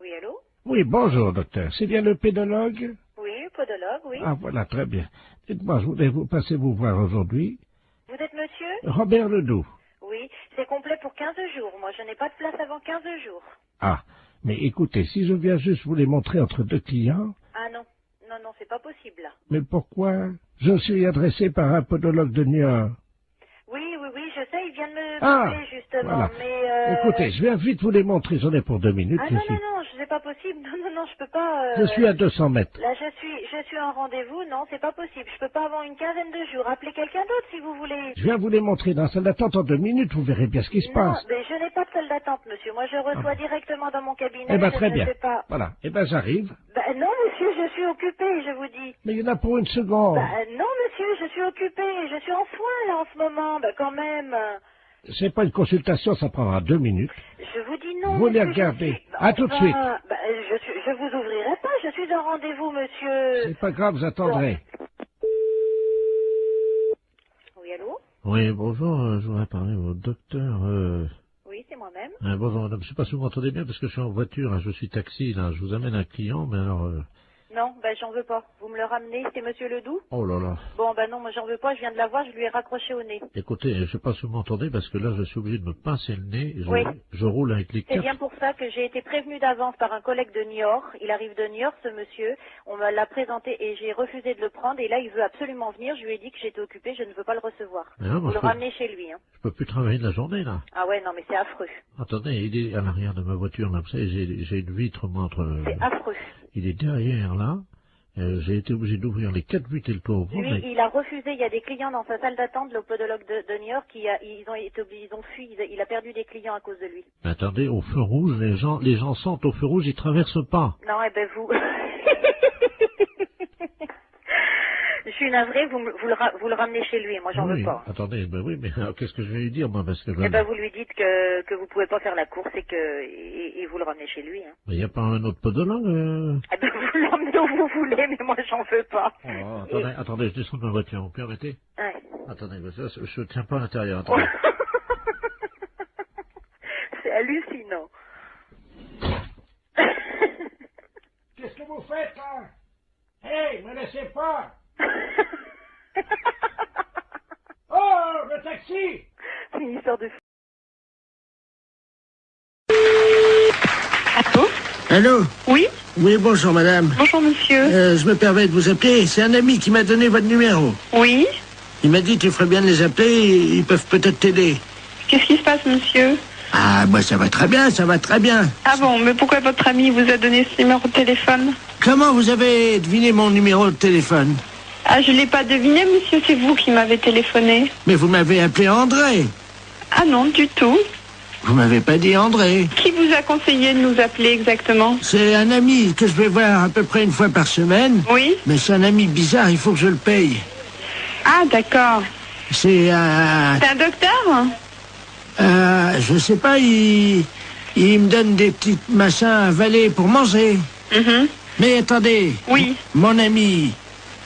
S6: Oui, allô?
S1: Oui, bonjour, docteur. C'est bien le pédologue?
S6: Oui, podologue, oui.
S1: Ah, voilà, très bien. Dites-moi, je voulais vous passer vous voir aujourd'hui.
S6: Vous êtes monsieur?
S1: Robert Ledoux.
S6: Oui, c'est complet pour 15 jours. Moi, je n'ai pas de place avant 15 jours.
S1: Ah, mais écoutez, si je viens juste vous les montrer entre 2 clients,
S6: Ah non, non, non, c'est pas possible là.
S1: mais pourquoi? Je suis adressé par un podologue de Niort.
S6: Oui, oui, oui, je sais, il vient de me
S1: Ah,
S6: appeler justement,
S1: voilà.
S6: mais
S1: Écoutez, je viens vite vous les montrer, j'en ai pour 2 minutes.
S6: Ah non, non, non, c'est pas possible. Non, non, non, je peux pas...
S1: Je suis à 200 mètres.
S6: Là, je suis en rendez-vous. Non, c'est pas possible. Je peux pas avoir une quinzaine de jours. Appelez quelqu'un d'autre si vous voulez.
S1: Je viens vous les montrer dans la salle d'attente en 2 minutes, vous verrez bien ce qui se
S6: Non,
S1: passe.
S6: mais je n'ai pas de salle d'attente, monsieur. Moi, je reçois directement dans mon cabinet.
S1: Eh ben
S6: je
S1: très
S6: ne
S1: bien.
S6: sais pas.
S1: Voilà, eh ben j'arrive.
S6: Ben non, monsieur, je suis occupée, je vous dis.
S1: Mais il y en a pour 1 seconde.
S6: Ben non, monsieur, je suis occupée. Je suis en soins, là, en ce moment. Ben quand même.
S1: C'est pas une consultation, ça prendra 2 minutes.
S6: Je vous dis non,
S1: Vous les
S6: monsieur, je
S1: regardez.
S6: suis-
S1: À tout de suite.
S6: Ben, je vous ouvrirai pas. Je suis en rendez-vous, monsieur.
S1: C'est pas grave, j'attendrai.
S6: Oui, allô?
S3: Oui, bonjour, je voudrais parler au docteur.
S6: Oui, c'est moi-même.
S3: Bonjour madame, je sais pas si vous m'entendez bien parce que je suis en voiture, hein, je suis taxi, là, je vous amène un client, mais alors...
S6: Non, ben j'en veux pas. Vous me le ramenez, c'est monsieur Ledoux?
S3: Oh là là.
S6: Bon, ben non, moi j'en veux pas, je viens de la voir, je lui ai raccroché au nez.
S3: Écoutez, je sais pas si vous m'entendez parce que là, je suis obligé de me pincer le nez.
S6: Oui.
S3: Je roule avec les
S6: C'est
S3: 4...
S6: bien pour ça que j'ai été prévenue d'avance par un collègue de Niort. Il arrive de Niort, ce monsieur. On me l'a présenté et j'ai refusé de le prendre. Et là, il veut absolument venir. Je lui ai dit que j'étais occupée, je ne veux pas le recevoir.
S3: Mais non, moi,
S6: Vous le
S3: je peux-
S6: ramenez chez lui, hein.
S3: Je peux plus travailler de la journée, là.
S6: Ah ouais, non, mais c'est affreux.
S3: Attendez, il est à l'arrière de ma voiture, là, vous savez, j'ai une vitre, moi, entre...
S6: C'est affreux.
S3: Il est derrière, là. J'ai été obligé d'ouvrir les 4 vitres et le toit au fond,
S6: Lui,
S3: mais...
S6: il a refusé. Il y a des clients dans sa salle d'attente, le podologue de Niort, ils ont fui. Il a perdu des clients à cause de lui.
S3: Mais attendez, au feu rouge, les gens sentent au feu rouge, ils traversent pas.
S6: Non, eh ben vous. suis navrée, vous le ramenez chez lui, moi j'en veux
S1: Oui,
S6: pas.
S1: attendez, ben oui, mais alors, qu'est-ce que je vais lui dire, moi, parce que...
S6: Eh ben, vous lui dites que vous pouvez pas faire la course et vous le ramenez chez lui. Hein.
S1: Il n'y a pas un autre podologue
S6: Eh ben, vous l'emmenez où vous voulez, mais moi j'en veux pas.
S1: Oh, attendez, je descends de ma voiture, vous pouvez arrêter?
S6: Ouais.
S1: Attendez, je tiens pas à l'intérieur, attendez.
S6: C'est hallucinant.
S1: Qu'est-ce que vous faites, là? Hey, me laissez pas! Oh, le taxi!
S6: C'est une histoire de...
S8: Allô?
S1: Allô?
S8: Oui?
S1: Oui, bonjour, madame.
S8: Bonjour, monsieur.
S1: Je me permets de vous appeler. C'est un ami qui m'a donné votre numéro.
S8: Oui?
S1: Il m'a dit, tu ferais bien de les appeler, ils peuvent peut-être t'aider.
S8: Qu'est-ce qui se passe, monsieur?
S1: Ah, moi, ça va très bien, ça va très bien.
S8: Ah bon, mais pourquoi votre ami vous a donné ce numéro de téléphone?
S1: Comment vous avez deviné mon numéro de téléphone?
S8: Ah, je l'ai pas deviné, monsieur, c'est vous qui m'avez téléphoné.
S1: Mais vous m'avez appelé André.
S8: Ah non, du tout.
S1: Vous m'avez pas dit André.
S8: Qui vous a conseillé de nous appeler exactement?
S1: C'est un ami que je vais voir à peu près une fois par semaine.
S8: Oui?
S1: Mais c'est un ami bizarre, il faut que je le paye.
S8: Ah, d'accord.
S1: C'est un...
S8: C'est un docteur?
S1: je sais pas, il me donne des petits machins à avaler pour manger.
S8: Mhm.
S1: Mais attendez.
S8: Oui.
S1: Mon ami,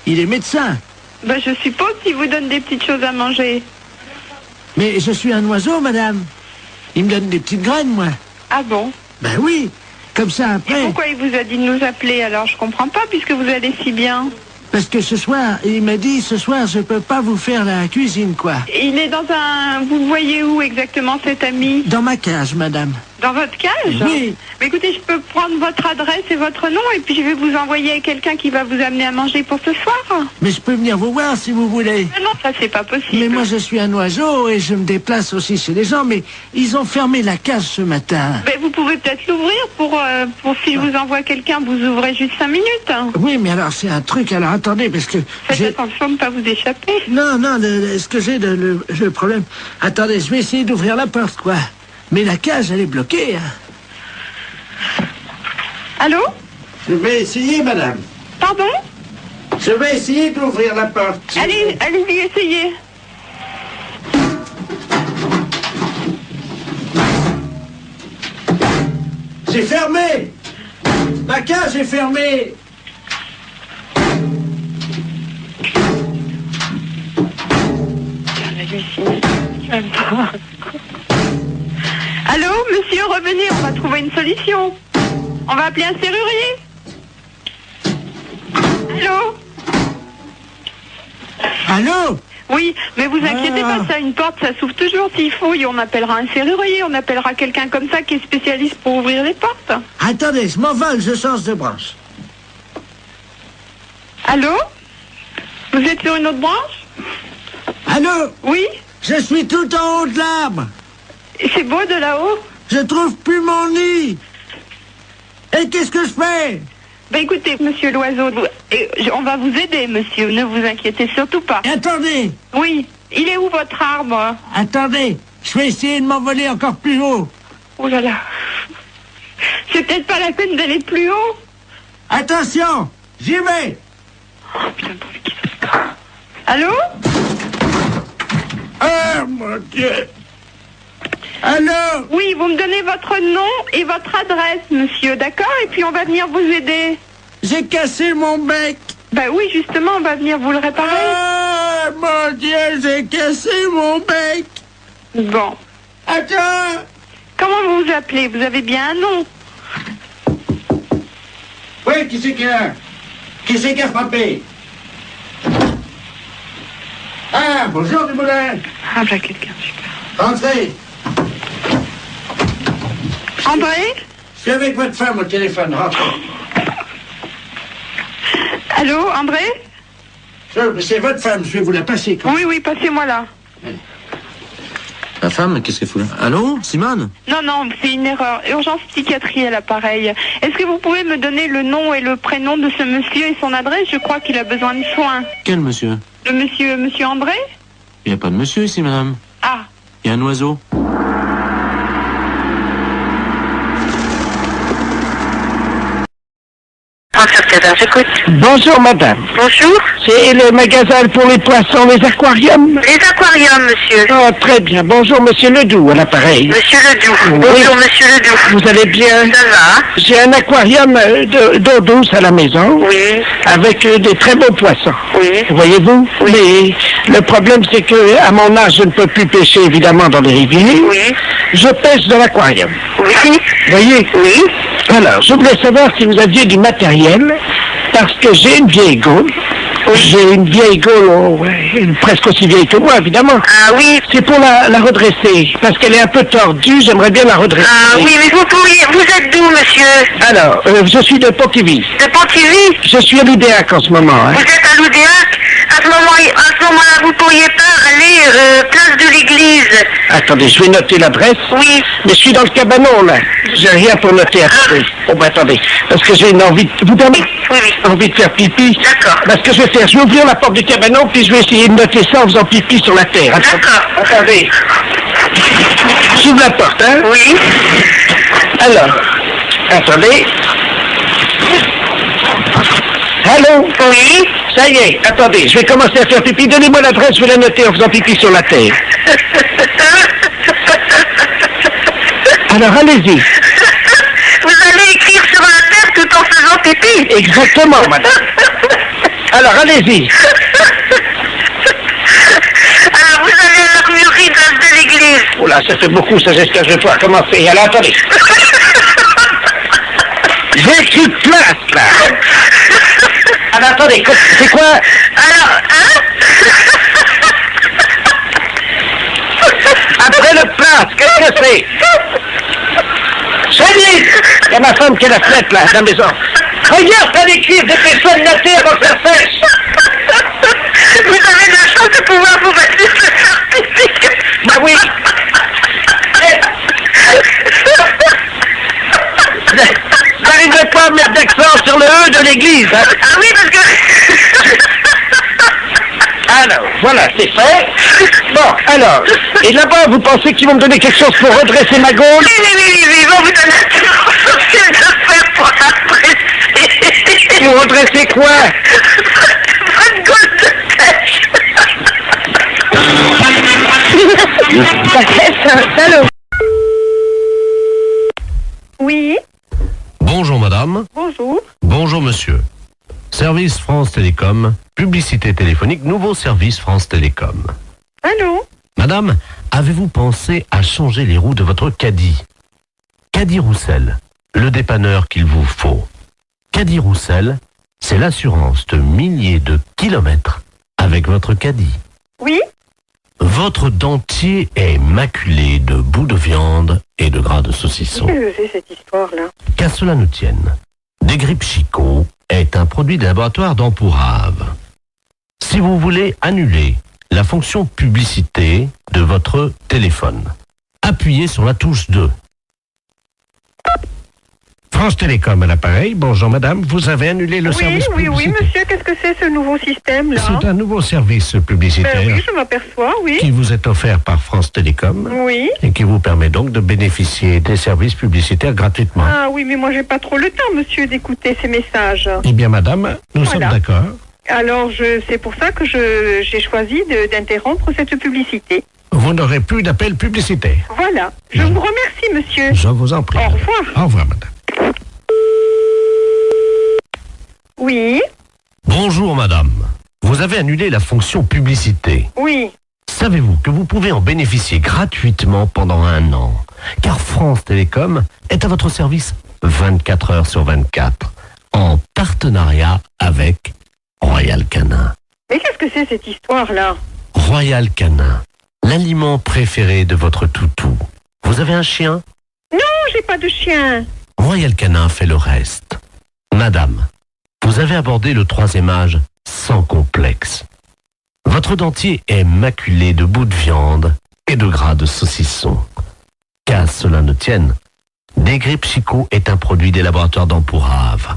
S1: il est médecin.
S8: Ben, je suppose qu'il vous donne des petites choses à manger.
S1: Mais je suis un oiseau, madame. Il me donne des petites graines, moi.
S8: Ah bon?
S1: Ben oui. Comme ça,
S8: Et
S1: après...
S8: pourquoi il vous a dit de nous appeler alors? Je comprends pas puisque vous allez si bien.
S1: Parce que ce soir, il m'a dit, ce soir, je peux pas vous faire la cuisine, quoi.
S8: Il est dans un... Vous le voyez où exactement, cet ami?
S1: Dans ma cage, madame.
S8: Dans votre cage?
S1: Oui.
S8: Mais écoutez, je peux prendre votre adresse et votre nom et puis je vais vous envoyer quelqu'un qui va vous amener à manger pour ce soir.
S1: Mais je peux venir vous voir si vous voulez.
S8: Mais non, ça c'est pas possible.
S1: Mais moi, je suis un oiseau et je me déplace aussi chez les gens, mais ils ont fermé la cage ce matin.
S8: Mais vous pouvez peut-être l'ouvrir pour si je vous envoie quelqu'un, vous ouvrez juste 5 minutes.
S1: Oui, mais alors, c'est un truc, alors attendez, parce que...
S8: Faites attention de ne pas vous échapper.
S1: Non, ce que j'ai, le problème... Attendez, je vais essayer d'ouvrir la porte, quoi. Mais la cage, elle est bloquée, hein.
S8: Allô?
S1: Je vais essayer, madame.
S8: Pardon?
S1: Je vais essayer d'ouvrir la porte.
S8: Allez-y, essayez.
S1: C'est fermé. Ma cage est fermée.
S8: Allô, monsieur, revenez, on va trouver une solution. On va appeler un serrurier. Allô?
S1: Allô?
S8: Oui, mais vous inquiétez pas, ça, une porte, ça s'ouvre toujours s'il faut. Et on appellera un serrurier, on appellera quelqu'un comme ça qui est spécialiste pour ouvrir les portes.
S1: Attendez, je m'envole, je change de branche.
S8: Allô? Vous êtes sur une autre branche?
S1: Allô?
S8: Oui?
S1: Je suis tout en haut de l'arbre.
S8: Et c'est beau de là-haut?
S1: Je trouve plus mon nid. Et qu'est-ce que je fais?
S8: Ben écoutez, monsieur l'oiseau, on va vous aider, monsieur, ne vous inquiétez surtout pas.
S1: Et attendez,
S8: Oui, il est où votre arbre?
S1: attendez, je vais essayer de m'envoler encore plus haut.
S8: Oh là là. C'est peut-être pas la peine d'aller plus haut.
S1: Attention, j'y vais.
S8: Oh putain, pourvu qu'il soit pas. Allô?
S1: Oh mon Dieu. Allô?
S8: Oui, vous me donnez votre nom et votre adresse, monsieur, d'accord? Et puis on va venir vous aider.
S1: J'ai cassé mon bec.
S8: Bah oui, justement, on va venir vous le réparer.
S1: Oh mon Dieu, j'ai cassé mon bec.
S8: Bon.
S1: Attends.
S8: Comment vous vous appelez? Vous avez bien un nom?
S1: Oui, qui c'est qui a frappé? Ah, bonjour Dumoulin.
S8: Ah, bah quelqu'un, super.
S1: Entrez.
S8: André?
S1: Je suis avec votre femme au téléphone, rentrez.
S8: Allô, André?
S1: C'est votre femme, je vais vous la passer.
S8: Oui, oui, passez-moi là.
S9: La femme, qu'est-ce qu'elle fout là? Allô, Simone?
S8: Non, non, c'est une erreur. Urgence psychiatrie à l'appareil. Est-ce que vous pouvez me donner le nom et le prénom de ce monsieur et son adresse? Je crois qu'il a besoin de soins.
S9: Quel monsieur?
S8: Le monsieur André?
S9: Il n'y a pas de monsieur ici, madame.
S8: Ah.
S9: Il y a un oiseau.
S8: 14, j'écoute.
S1: Bonjour, madame.
S8: Bonjour.
S1: C'est le magasin pour les poissons, les aquariums?
S8: Les aquariums, monsieur.
S1: Oh, très bien. Bonjour, monsieur Ledoux, à l'appareil.
S8: Monsieur Ledoux.
S1: Oui.
S8: Bonjour, monsieur Ledoux.
S1: Vous allez bien?
S8: Ça va?
S1: J'ai un aquarium d'eau douce à la maison.
S8: Oui.
S1: Avec des très beaux poissons.
S8: Oui.
S1: Voyez-vous?
S8: Oui.
S1: Mais le problème, c'est que à mon âge, je ne peux plus pêcher, évidemment, dans les rivières.
S8: Oui.
S1: Je pêche dans l'aquarium.
S8: Oui.
S1: Voyez?
S8: Oui.
S1: Alors, je voulais savoir si vous aviez du matériel, parce que j'ai une vieille gaule. J'ai une vieille gaule, presque aussi vieille que moi, évidemment.
S8: Ah oui.
S1: C'est pour la redresser, parce qu'elle est un peu tordue, j'aimerais bien la redresser.
S8: Ah oui, mais vous êtes d'où, monsieur?
S1: Alors, je suis de Pontivy.
S8: De Pontivy?
S1: Je suis à l'Oudéac en ce moment. Hein.
S8: Vous êtes à l'Oudéac? À ce moment-là, vous pourriez pas aller place de l'église?
S1: Attendez, je vais noter l'adresse.
S8: Oui.
S1: Mais je suis dans le cabanon, là. J'ai rien pour noter. Attendez. Oh, ben attendez. Parce que j'ai une envie... Vous permettez?
S8: Oui, oui.
S1: Envie de faire pipi.
S8: D'accord.
S1: Parce que je vais faire... Je vais ouvrir la porte du cabanon, puis je vais essayer de noter ça en faisant pipi sur la terre.
S8: D'accord.
S1: Attendez. J'ouvre la porte, hein?
S8: Oui.
S1: Alors. Attendez. Allô?
S8: Oui.
S1: Ça y est, attendez, je vais commencer à faire pipi. Donnez-moi l'adresse, je vais la noter en faisant pipi sur la terre. Alors, allez-y.
S8: Vous allez écrire sur la terre tout en faisant pipi?
S1: Exactement, madame. Alors, allez-y.
S8: Alors, vous avez l'armurerie de l'église.
S1: Oh là, ça fait beaucoup, ça, j'espère que je vais pouvoir commencer. Alors, attendez. J'ai écrit place, là. Alors, attendez, c'est quoi?
S8: Alors, hein?
S1: Après le place, qu'est-ce que c'est? Chérie! Il y a ma femme qui a la fenêtre, là, dans la maison. Regarde, ça l'écrire, dépêche-toi de noter avant que ça sèche.
S8: Vous avez de la chance de pouvoir vous mettre sur le certificat.
S1: Bah oui. J'arriverai pas à mettre d'accent sur le E de l'église. Hein.
S8: Ah oui, parce que...
S1: Alors, voilà, c'est fait. Bon, alors, et là-bas, vous pensez qu'ils vont me donner quelque chose pour redresser ma gaule?
S8: Oui, ils vont vous donner un social de faire pour apprécier.
S1: Pour redresser quoi?
S8: Votre gaule de pêche. Allô? Oui.
S10: Bonjour madame.
S8: Bonjour.
S10: Bonjour monsieur. Service France Télécom, publicité téléphonique, nouveau service France Télécom.
S8: Allô?
S10: Madame, avez-vous pensé à changer les roues de votre caddie? Caddie Roussel, le dépanneur qu'il vous faut. Caddie Roussel, c'est l'assurance de milliers de kilomètres avec votre caddie.
S8: Oui.
S10: Votre dentier est maculé de bouts de viande et de gras de saucisson.
S8: Qu'est-ce que c'est cette histoire-là?
S10: Qu'à cela ne tienne, Desgrippes Chicot est un produit de laboratoire d'Empourave. Si vous voulez annuler la fonction publicité de votre téléphone, appuyez sur la touche 2.
S1: France Télécom à l'appareil. Bonjour madame, vous avez annulé le service publicitaire.
S8: Oui, monsieur, qu'est-ce que c'est ce nouveau système-là?
S1: C'est un nouveau service publicitaire
S8: Ben oui, je m'aperçois, oui.
S1: qui vous est offert par France Télécom
S8: Oui.
S1: et qui vous permet donc de bénéficier des services publicitaires gratuitement.
S8: Ah oui, mais moi j'ai pas trop le temps, monsieur, d'écouter ces messages.
S1: Eh bien madame, nous sommes d'accord.
S8: Alors, c'est pour ça que j'ai choisi d'interrompre cette publicité.
S1: Vous n'aurez plus d'appel publicitaire.
S8: Voilà. Je vous remercie, monsieur.
S1: Je vous en prie.
S8: Au revoir.
S1: Au revoir madame.
S8: Oui.
S10: Bonjour madame, vous avez annulé la fonction publicité.
S8: Oui.
S10: Savez-vous que vous pouvez en bénéficier gratuitement pendant 1 an? Car France Télécom est à votre service 24 heures sur 24, en partenariat avec Royal Canin.
S8: Mais qu'est-ce que c'est cette histoire-là?
S10: Royal Canin, l'aliment préféré de votre toutou. Vous avez un chien?
S8: Non, j'ai pas de chien.
S10: Royal Canin fait le reste. Madame, vous avez abordé le 3e âge sans complexe. Votre dentier est maculé de bouts de viande et de gras de saucisson. Qu'à cela ne tienne, Desgrippes Chicot est un produit des laboratoires d'Empourave.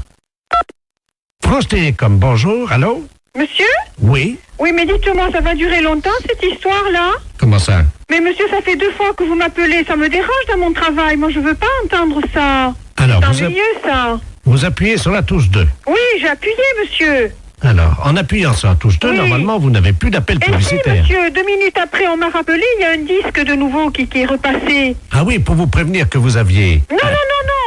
S1: France Télécom, bonjour, allô?
S8: Monsieur?
S1: Oui?
S8: Oui, mais dites-moi, ça va durer longtemps cette histoire-là?
S1: Comment ça?
S8: Mais monsieur, ça fait 2 fois que vous m'appelez, ça me dérange dans mon travail, moi je veux pas entendre ça.
S1: Alors,
S8: c'est ennuyeux ça.
S1: Vous appuyez sur la touche 2.
S8: Oui, j'ai appuyé, monsieur.
S1: Alors, en appuyant sur la touche 2,
S8: Oui.
S1: Normalement, vous n'avez plus d'appel
S8: Et si,
S1: publicitaire.
S8: monsieur, 2 minutes après, on m'a rappelé, il y a un disque de nouveau qui est repassé.
S1: Ah oui, pour vous prévenir que vous aviez...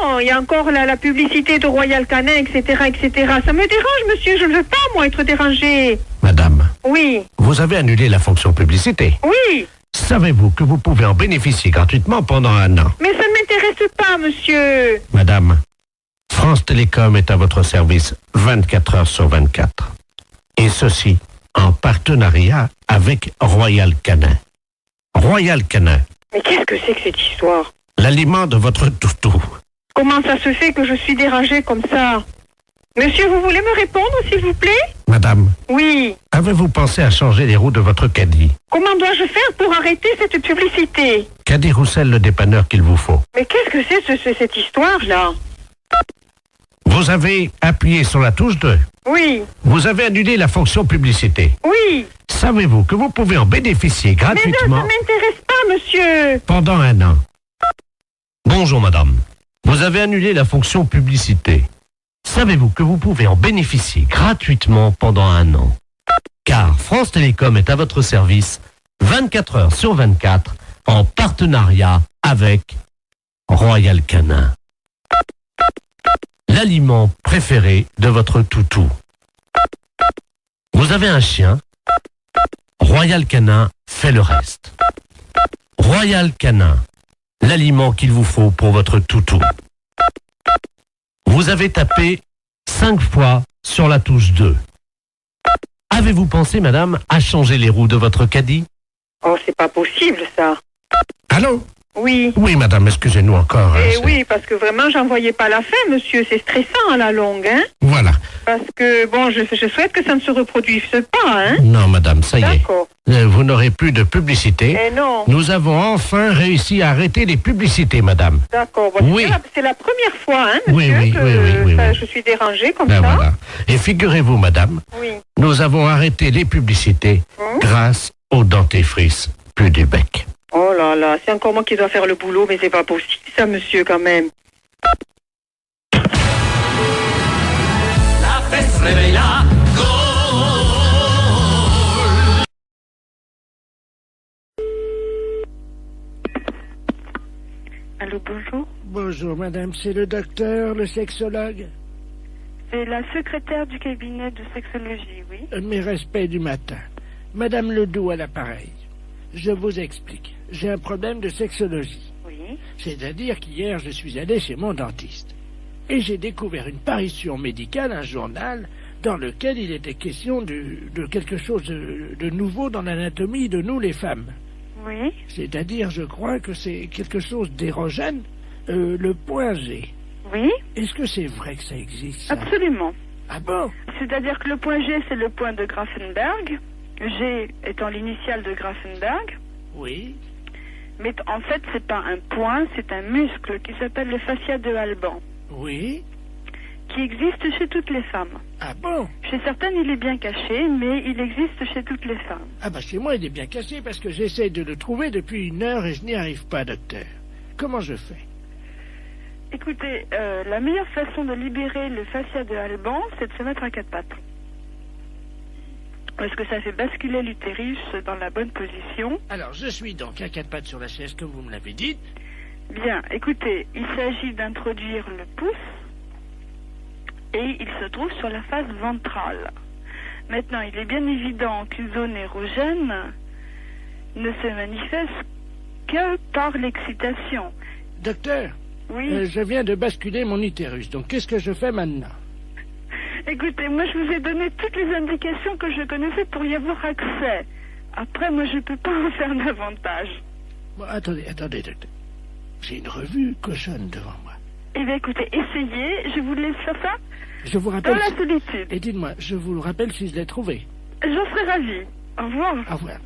S8: Non, il y a encore la publicité de Royal Canin, etc., etc. Ça me dérange, monsieur, je ne veux pas, moi, être dérangé.
S1: Madame,
S8: Oui,
S1: vous avez annulé la fonction publicité.
S8: oui,
S1: Savez-vous que vous pouvez en bénéficier gratuitement pendant 1 an?
S8: mais ça ne m'intéresse pas, monsieur.
S1: Madame, France Télécom est à votre service 24 heures sur 24. Et ceci en partenariat avec Royal Canin. Royal Canin,
S8: Mais qu'est-ce que c'est que cette histoire?
S1: l'aliment de votre toutou.
S8: Comment ça se fait que je suis dérangée comme ça? Monsieur, vous voulez me répondre, s'il vous plaît?
S1: Madame,
S8: Oui.
S1: avez-vous pensé à changer les roues de votre caddie?
S8: Comment dois-je faire pour arrêter cette publicité?
S1: Caddie Roussel, le dépanneur qu'il vous faut.
S8: Mais qu'est-ce que c'est cette histoire-là?
S1: Vous avez appuyé sur la touche 2.
S8: Oui,
S1: Vous avez annulé la fonction publicité.
S8: oui.
S1: Savez-vous que vous pouvez en bénéficier
S8: Mais non, ça
S1: gratuitement
S8: ne m'intéresse pas, monsieur.
S1: pendant 1 an?
S10: Bonjour madame. Vous avez annulé la fonction publicité. Savez-vous que vous pouvez en bénéficier gratuitement pendant 1 an? Car France Télécom est à votre service 24 heures sur 24 en partenariat avec Royal Canin. L'aliment préféré de votre toutou. Vous avez un chien? Royal Canin fait le reste. Royal Canin, l'aliment qu'il vous faut pour votre toutou. Vous avez tapé 5 fois sur la touche 2. Avez-vous pensé, madame, à changer les roues de votre caddie?
S8: Oh, c'est pas possible, ça.
S1: Allô?
S8: Oui.
S1: Oui, madame, excusez-nous encore. hein,
S8: Eh
S1: c'est-
S8: oui, parce que vraiment, j'en voyais pas la fin, monsieur. C'est stressant à la longue, hein.
S1: Voilà.
S8: Parce que, bon, je souhaite que ça ne se reproduise pas, hein.
S1: Non, madame, ça y est.
S8: D'accord.
S1: Vous n'aurez plus de publicité.
S8: Eh non.
S1: Nous avons enfin réussi à arrêter les publicités, madame.
S8: D'accord. Bon,
S1: Oui.
S8: c'est la première fois, hein,
S1: Oui,
S8: monsieur,
S1: oui,
S8: que
S1: oui.
S8: je suis dérangée comme
S1: Ben
S8: ça.
S1: voilà. Et figurez-vous, madame,
S8: Oui.
S1: nous avons arrêté les publicités grâce au dentifrice plus du bec.
S8: Oh là là, c'est encore moi qui dois faire le boulot, mais c'est pas possible, ça, monsieur, quand même.
S11: La fête se réveille là.
S8: Allô, bonjour.
S5: Bonjour madame, c'est le docteur, le sexologue.
S8: C'est la secrétaire du cabinet de sexologie, oui.
S5: Mes respects du matin. Madame Ledoux à l'appareil. Je vous explique. J'ai un problème de sexologie.
S8: Oui.
S5: C'est-à-dire qu'hier, je suis allé chez mon dentiste. Et j'ai découvert une parution médicale, un journal, dans lequel il était question de quelque chose de nouveau dans l'anatomie de nous, les femmes.
S8: Oui.
S5: C'est-à-dire, je crois que c'est quelque chose d'érogène, le point G.
S8: Oui.
S5: Est-ce que c'est vrai que ça existe, ça?
S8: Absolument.
S5: Ah bon?
S8: C'est-à-dire que le point G, c'est le point de Grafenberg. G étant l'initiale de Grafenberg.
S5: Oui.
S8: Mais en fait, c'est pas un point, c'est un muscle qui s'appelle le fascia de Alban.
S5: Oui.
S8: Qui existe chez toutes les femmes.
S5: Ah bon?
S8: Chez certaines, il est bien caché, mais il existe chez toutes les femmes.
S5: Ah bah chez moi, il est bien caché parce que j'essaie de le trouver depuis 1 heure et je n'y arrive pas, docteur. Comment je fais?
S8: Écoutez, la meilleure façon de libérer le fascia de Alban, c'est de se mettre à 4 pattes. Parce que ça fait basculer l'utérus dans la bonne position.
S5: Alors, je suis donc à 4 pattes sur la chaise, comme vous me l'avez dit.
S8: Bien, écoutez, il s'agit d'introduire le pouce et il se trouve sur la face ventrale. Maintenant, il est bien évident qu'une zone érogène ne se manifeste que par l'excitation.
S5: Docteur,
S8: oui.
S5: Je viens de basculer mon utérus, donc qu'est-ce que je fais maintenant?
S8: Écoutez, moi je vous ai donné toutes les indications que je connaissais pour y avoir accès. Après, moi je peux pas en faire davantage.
S5: Bon, attendez, docteur. J'ai une revue cochonne devant moi.
S8: Eh bien écoutez, essayez, je vous laisse faire ça
S5: Je vous rappelle...
S8: dans la solitude.
S5: Et dites-moi, je vous le rappelle si je l'ai trouvé.
S8: J'en serais ravie. Au revoir.
S5: Au revoir.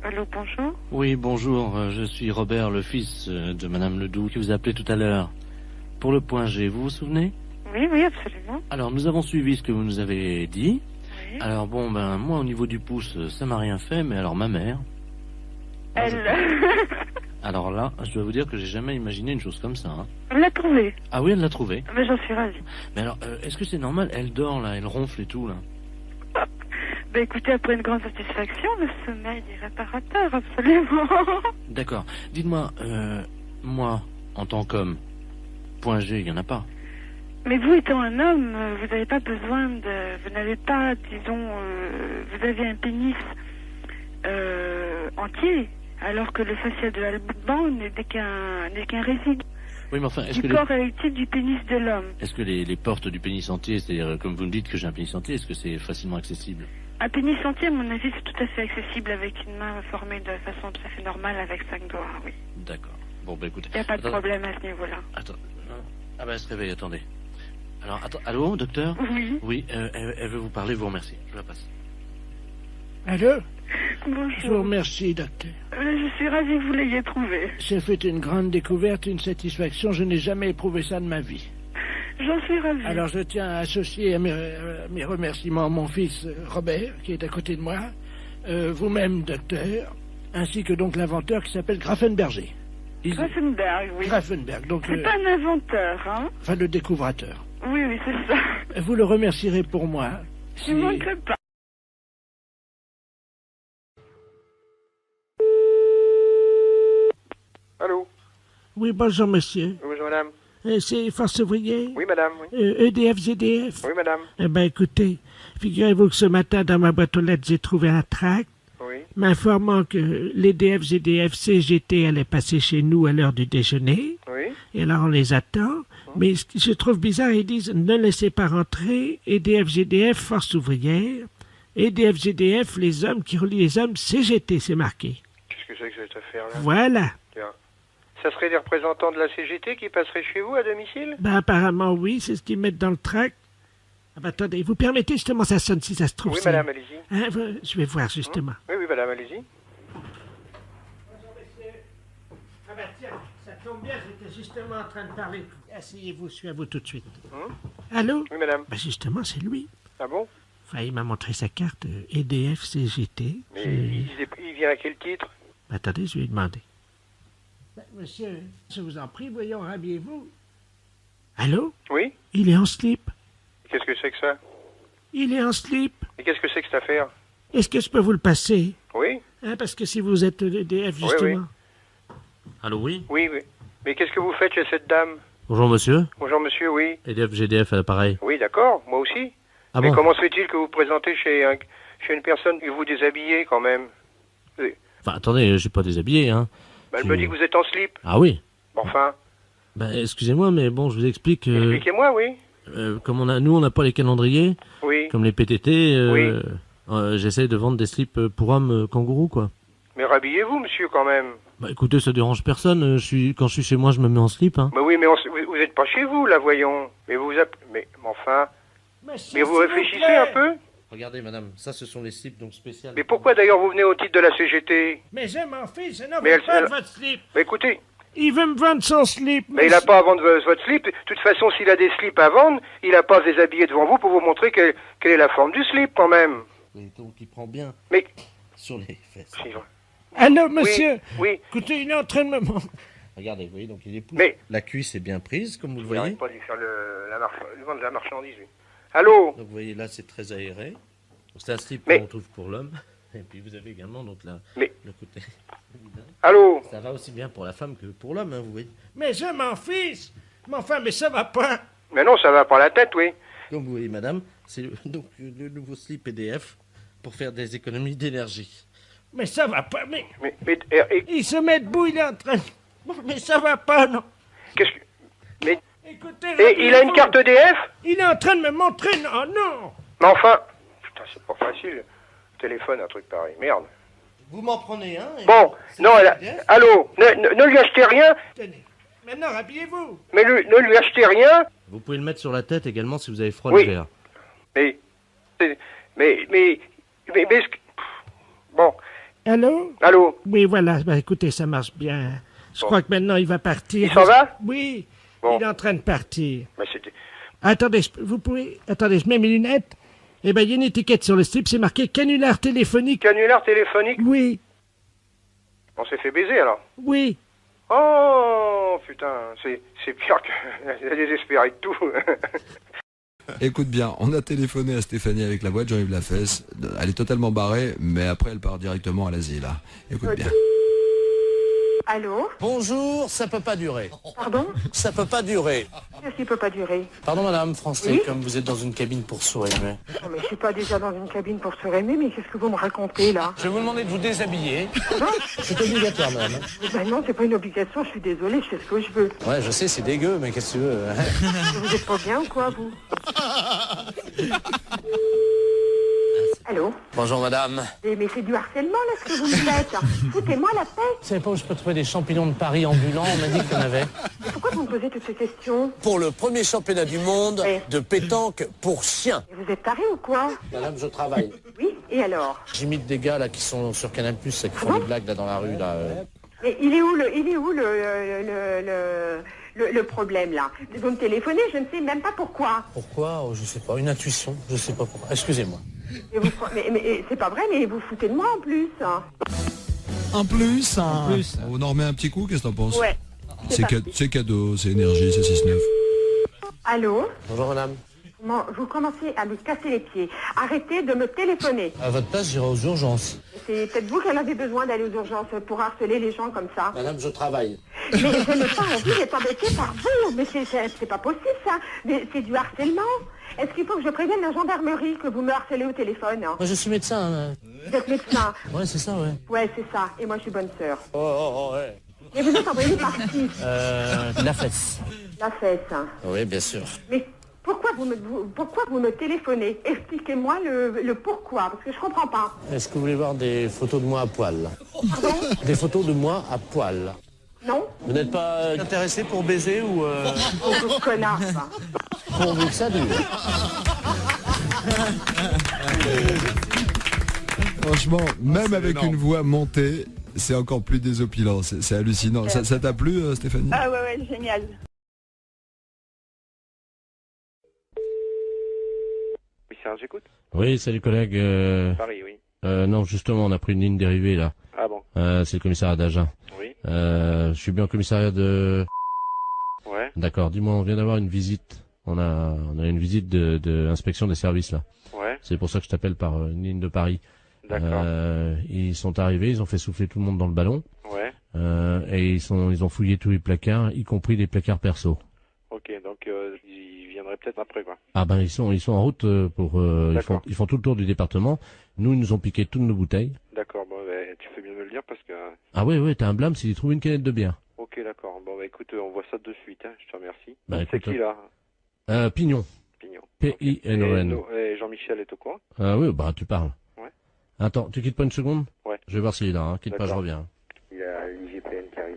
S8: Allô, bonjour.
S3: Oui, bonjour, je suis Robert, le fils de Madame Ledoux, qui vous a appelé tout à l'heure. Pour le point G, vous vous souvenez?
S8: Oui, oui, absolument.
S3: Alors, nous avons suivi ce que vous nous avez dit.
S8: Oui.
S3: Alors, bon, ben, moi, au niveau du pouce, ça m'a rien fait, mais alors ma mère...
S8: Elle...
S11: Alors là, je dois vous dire que j'ai jamais imaginé une chose comme ça. Hein.
S8: Elle l'a trouvé.
S11: Ah oui, elle l'a trouvé.
S8: Mais j'en suis ravie.
S11: Mais alors, est-ce que c'est normal? Elle dort là, elle ronfle et tout là.
S8: Ben écoutez, après une grande satisfaction, le sommeil est réparateur, absolument.
S11: D'accord. Dites-moi, moi, en tant qu'homme, point G, il n'y en a pas.
S8: Mais vous étant un homme, vous n'avez pas besoin de... Vous n'avez pas, disons... vous avez un pénis entier, alors que le fascia de Alban n'est qu'un résidu.
S11: Oui, mais enfin, est-ce
S8: du
S11: que
S8: corps érectile du pénis de l'homme.
S11: Est-ce que les portes du pénis entier, c'est-à-dire, comme vous me dites que j'ai un pénis entier, est-ce que c'est facilement accessible?
S8: Un pénis entier, à mon avis, c'est tout à fait accessible avec une main formée de façon tout à fait normale avec 5 doigts, oui.
S11: D'accord. Bon, bah écoutez...
S8: Il n'y a pas de problème à ce niveau-là.
S11: Attends. Ah bah elle se réveille, attendez. Alors, attends, allô, docteur?
S8: Oui.
S11: Oui, elle veut vous parler, vous remercie. Je la passe.
S5: Allô?
S8: Bonjour.
S5: Je vous remercie, docteur.
S8: Je suis ravie que vous l'ayez trouvé.
S5: J'ai fait une grande découverte, une satisfaction. Je n'ai jamais éprouvé ça de ma vie.
S8: J'en suis ravie.
S5: Alors, je tiens à associer à mes remerciements mon fils Robert, qui est à côté de moi, vous-même, docteur, ainsi que donc l'inventeur qui s'appelle Grafenberger.
S8: Grafenberg, oui.
S5: Grafenberg, donc...
S8: C'est pas un inventeur, hein?
S5: Enfin, le découvrateur.
S8: Oui, oui, c'est ça.
S5: Vous le remercierez pour moi.
S8: Je ne manquerai pas.
S12: Allô?
S5: Oui, bonjour, monsieur.
S12: Bonjour, madame.
S5: C'est Force ouvrière?
S12: Oui, madame, oui.
S5: EDF-ZDF?
S12: Oui, madame.
S5: Eh bien, écoutez, figurez-vous que ce matin, dans ma boîte aux lettres, j'ai trouvé un tract m'informant que l'EDF-ZDF CGT allait passer chez nous à l'heure du déjeuner.
S12: Oui.
S5: Et alors, on les attend. Mais ce que je trouve bizarre, ils disent « Ne laissez pas rentrer, EDF-ZDF, Force ouvrière, EDF-ZDF, les hommes qui relient les hommes, CGT », c'est marqué.
S12: Qu'est-ce que c'est que cette affaire-là?
S5: Voilà.
S12: Tiens. Ça serait des représentants de la CGT qui passeraient chez vous à domicile?
S5: Ben, apparemment, oui, c'est ce qu'ils mettent dans le tract. Ah ben, attendez, vous permettez justement, ça sonne si ça se trouve.
S12: Oui,
S5: c'est...
S12: madame, allez-y.
S5: Hein, je vais voir justement.
S12: Oui, oui, madame, allez-y.
S5: Bonjour, monsieur. Ah ben tiens, ça tombe bien, j'étais justement en train de parler. Asseyez-vous, je suis à vous tout de suite. Allô?
S12: Oui, madame.
S5: Ben justement, c'est lui.
S12: Ah bon?
S5: Enfin, il m'a montré sa carte EDF CGT.
S12: Mais il vient à quel titre?
S5: Ben, attendez, je vais lui demander. Ben, monsieur, je vous en prie, voyons, habillez-vous. Allô?
S12: Oui?
S5: Il est en slip.
S12: Qu'est-ce que c'est que ça?
S5: Il est en slip.
S12: Et qu'est-ce que c'est que cette affaire?
S5: Est-ce que je peux vous le passer?
S12: Oui?
S5: Hein, parce que si vous êtes EDF, justement...
S12: Oui.
S11: Allô, oui?
S12: Oui, oui. Mais qu'est-ce que vous faites chez cette dame?
S11: Bonjour, monsieur.
S12: Bonjour, monsieur, oui.
S11: EDF, GDF à l'appareil.
S12: Oui, d'accord, moi aussi.
S11: Ah
S12: mais
S11: bon?
S12: comment se fait-il que vous vous présentez chez une personne et vous déshabillez, quand même? Oui.
S11: Enfin, attendez, je suis pas déshabillé, hein.
S12: Ben, elle me dit que vous êtes en slip.
S11: Ah oui?
S12: Bon, enfin...
S11: Ben, excusez-moi, mais bon, je vous explique...
S12: Expliquez-moi, oui.
S11: Comme nous, on n'a pas les calendriers,
S12: oui.
S11: Comme les PTT,
S12: oui.
S11: J'essaye de vendre des slips pour hommes kangourous, quoi.
S12: Mais rhabillez-vous, monsieur, quand même.
S11: Bah écoutez, ça dérange personne, quand je suis chez moi, je me mets en slip, hein.
S12: Mais oui, mais vous êtes pas chez vous, là, voyons. Mais mais enfin... Mais vous réfléchissez un peu?
S11: Regardez, madame, ça, ce sont les slips, donc spéciales.
S12: Mais pourquoi, d'ailleurs, vous venez au titre de la CGT?
S5: Mais je m'en fiche, non,
S12: mais
S5: pas de votre slip.
S12: Mais écoutez...
S5: Il veut me vendre son slip.
S12: Mais il n'a pas à vendre votre slip. De toute façon, s'il a des slips à vendre, il n'a pas à se déshabiller devant vous pour vous montrer quelle est la forme du slip, quand même.
S11: Oui, donc il prend bien.
S12: Mais...
S11: Sur les fesses.
S5: Allô, monsieur?
S12: Oui.
S5: Écoutez, il est en train de me...
S11: Regardez, vous voyez, donc il est plus...
S12: Mais...
S11: La cuisse est bien prise, comme vous le voyez.
S12: Il n'arrête pas de lui faire lui vendre de la marchandise, lui. Allô?
S11: Donc vous voyez, là, c'est très aéré. C'est un slip qu'on trouve pour l'homme. Et puis vous avez également donc le côté...
S12: Allô?
S11: Ça va aussi bien pour la femme que pour l'homme, hein, vous voyez.
S5: Mais je m'en fiche. Mais enfin, mais ça va pas.
S12: Mais non, ça va pas la tête, oui.
S11: Comme vous voyez, madame, c'est donc le nouveau slip EDF pour faire des économies d'énergie.
S5: Mais ça va pas, mais
S12: et...
S5: Il se met debout, il est en train... Mais ça va pas, non.
S12: Qu'est-ce que... Mais...
S5: Écoutez...
S12: Et il a une carte EDF?
S5: Il est en train de me montrer... Non, non.
S12: Mais enfin... Putain, c'est pas facile. Téléphone, un truc pareil. Merde.
S11: Vous m'en prenez un?
S12: Bon, non, allô, ne lui achetez rien.
S5: Tenez, maintenant, habillez-vous.
S12: Mais ne lui achetez rien.
S11: Vous pouvez le mettre sur la tête également si vous avez froid
S12: oui.
S11: l'hiver.
S12: Mais, bon.
S5: Allô?
S12: Allô?
S5: Oui, voilà, bah, écoutez, ça marche bien. Je crois que maintenant, il va partir.
S12: Il s'en va?
S5: Oui,
S12: bon.
S5: Il est en train de partir.
S12: Mais c'était...
S5: Attendez, vous pouvez... Attendez, je mets mes lunettes. Eh bien, il y a une étiquette sur le slip, c'est marqué canular téléphonique.
S12: Canular téléphonique?
S5: Oui.
S12: On s'est fait baiser, alors?
S5: Oui.
S12: Oh, putain, c'est pire que... désespéré de tout.
S13: Écoute bien, on a téléphoné à Stéphanie avec la voix de Jean-Yves Lafesse. Elle est totalement barrée, mais après elle part directement à l'asile. Hein. Écoute bien.
S14: Allô?
S11: Bonjour, ça peut pas durer.
S14: Pardon?
S11: Ça peut pas durer.
S14: Qu'est-ce qui peut pas durer?
S11: Pardon madame, France Télécom, vous êtes dans une cabine pour sourds aimés.
S14: Non, mais je suis pas déjà dans une cabine pour sourds aimés, mais qu'est-ce que vous me racontez là?
S11: Je vais vous demander de vous déshabiller.
S14: Non?
S11: C'est obligatoire madame.
S14: Ben non, c'est pas une obligation, je suis désolée, je fais ce que je veux.
S11: Ouais, je sais, c'est dégueu, mais qu'est-ce que tu veux hein?
S14: Vous êtes pas bien ou quoi, vous? Allô?
S11: Bonjour madame.
S14: Mais c'est du harcèlement là ce que vous me faites. Foutez-moi la paix.
S11: Vous savez pas où je peux trouver des champignons de Paris ambulants? On m'a dit qu'il y en avait.
S14: Mais pourquoi vous me posez toutes ces questions?
S11: Pour le premier championnat du monde de pétanque pour chiens.
S14: Mais vous êtes taré ou quoi?
S11: Madame, je travaille.
S14: Oui, et alors?
S11: J'imite des gars là qui sont sur Canal+, qui font des blagues là dans la rue là.
S14: Mais il est où le problème là? Vous me téléphonez, je ne sais même pas pourquoi.
S11: Pourquoi? Oh, je sais pas, une intuition, je sais pas pourquoi. Excusez-moi.
S14: Mais c'est pas vrai, mais vous foutez de moi en plus.
S13: En plus. On en remet un petit coup, qu'est-ce que t'en penses?
S14: Ouais.
S13: C'est cadeau, c'est énergie, c'est 6-9.
S14: Allô?
S11: Bonjour madame.
S14: Vous commencez à me casser les pieds. Arrêtez de me téléphoner.
S11: À votre place, j'irai aux urgences.
S14: C'est peut-être vous qui en avez besoin d'aller aux urgences pour harceler les gens comme ça.
S11: Madame, je travaille.
S14: Mais je n'ai pas envie d'être embêtée par vous. Mais c'est pas possible ça. Mais c'est du harcèlement. Est-ce qu'il faut que je prévienne la gendarmerie que vous me harcelez au téléphone?
S11: Moi, je suis médecin.
S14: Vous êtes médecin?
S11: Ouais, c'est ça, ouais.
S14: Ouais, c'est ça. Et moi, je suis bonne sœur.
S11: Oh, ouais.
S14: Et vous êtes envoyé par qui?
S11: La fesse.
S14: La fesse.
S11: Oui, bien sûr.
S14: Mais pourquoi vous me téléphonez? Expliquez-moi le pourquoi, parce que je comprends pas.
S11: Est-ce que vous voulez voir des photos de moi à poil?
S14: Pardon?
S11: Des photos de moi à poil.
S14: Non?
S11: Vous n'êtes pas intéressé pour baiser ou...
S14: Oh, connard, ça.
S11: Pourvu que ça dure.
S13: Franchement, même avec une voix montée, c'est encore plus désopilant, c'est hallucinant. Ça t'a plu, Stéphanie?
S8: Ah ouais, génial.
S12: Oui, Serge, j'écoute.
S10: Oui, salut collègue.
S12: Paris, oui.
S10: Non, justement, on a pris une ligne dérivée là.
S12: Ah bon?
S10: C'est le commissariat d'Agen.
S12: Oui.
S10: Je suis bien au commissariat de...
S12: Ouais.
S10: D'accord, dis-moi, on vient d'avoir une visite. On a une visite de inspection des services là.
S12: Ouais.
S10: C'est pour ça que je t'appelle par une ligne de Paris.
S12: D'accord.
S10: Ils sont arrivés, ils ont fait souffler tout le monde dans le ballon.
S12: Ouais.
S10: Et ils ont fouillé tous les placards, y compris les placards perso.
S12: Ok, donc ils viendraient peut-être après quoi.
S10: Ah ben ils sont en route pour ils font tout le tour du département. Nous ils nous ont piqué toutes nos bouteilles.
S12: D'accord, bon ben, tu fais bien de me le dire parce que...
S10: Ah ouais, t'as un blâme s'ils trouvent une canette de bière.
S12: Ok, d'accord. Bon bah écoute, on voit ça de suite, hein. Je te remercie.
S10: Bah,
S12: c'est
S10: écoute,
S12: qui là?
S10: Pignon.
S12: Pignon.
S10: P-I-N-O-N.
S12: Et Jean-Michel est au courant?
S10: Oui, bah tu parles.
S12: Ouais.
S10: Attends, tu quittes pas une seconde?
S12: Ouais.
S10: Je vais voir s'il est là, hein. Quitte pas, je reviens.
S12: Il y a l'IGPN qui arrive.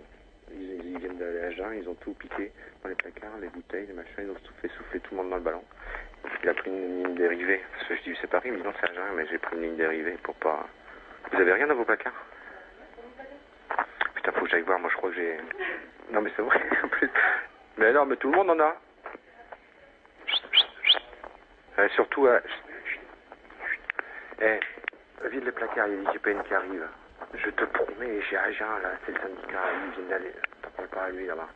S12: Ils viennent d'aller à Agen, ils ont tout piqué dans les placards, les bouteilles, les machins, ils ont tout fait souffler tout le monde dans le ballon. Il a pris une ligne dérivée. Parce que je dis c'est Paris, il me dit non c'est Agen, mais j'ai pris une ligne dérivée pour pas... Vous avez rien dans vos placards? Putain, faut que j'aille voir, moi je crois que j'ai... Non mais c'est vrai, en plus. Mais non, mais tout le monde en a. Surtout, vide les placards, il y a l'IGPN qui arrive. Je te promets, j'ai Agen, là, c'est le syndicat, ils viennent d'aller... T'en parles pas à lui, là-bas.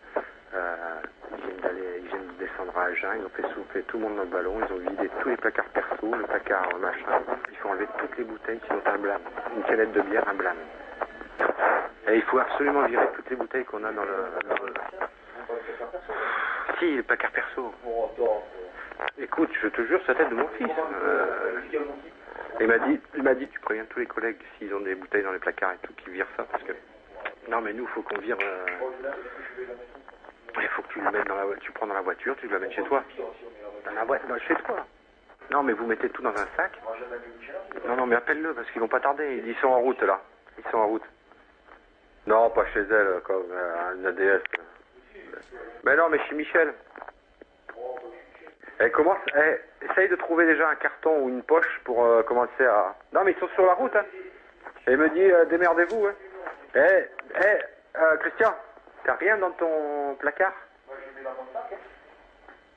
S12: Ils viennent de descendre à Agen, ils ont fait souffler tout le monde dans le ballon, ils ont vidé tous les placards perso, le placard machin. Il faut enlever toutes les bouteilles qui ont un blâme. Une canette de bière, un blâme. Et il faut absolument virer toutes les bouteilles qu'on a dans le... Si, les placards perso. Écoute, je te jure, c'est la tête de mon fils. Il m'a dit, tu préviens tous les collègues s'ils ont des bouteilles dans les placards et tout, qu'ils virent ça, parce que... Non, mais nous, faut qu'on vire... Il faut que tu le mettes dans la voiture, tu prends dans la voiture, tu le mets chez toi. Dans la boîte, chez toi. Non, mais vous mettez tout dans un sac. Non, mais appelle-le, parce qu'ils vont pas tarder. Ils sont en route, là. Ils sont en route. Non, pas chez elle, comme un ADS. Mais non, mais chez Michel. Essaye de trouver déjà un carton ou une poche pour commencer à... Non, mais ils sont sur la route, hein. Et il me dit, démerdez-vous, hein. Christian, t'as rien dans ton placard? Moi, je mets dans mon sac, hein.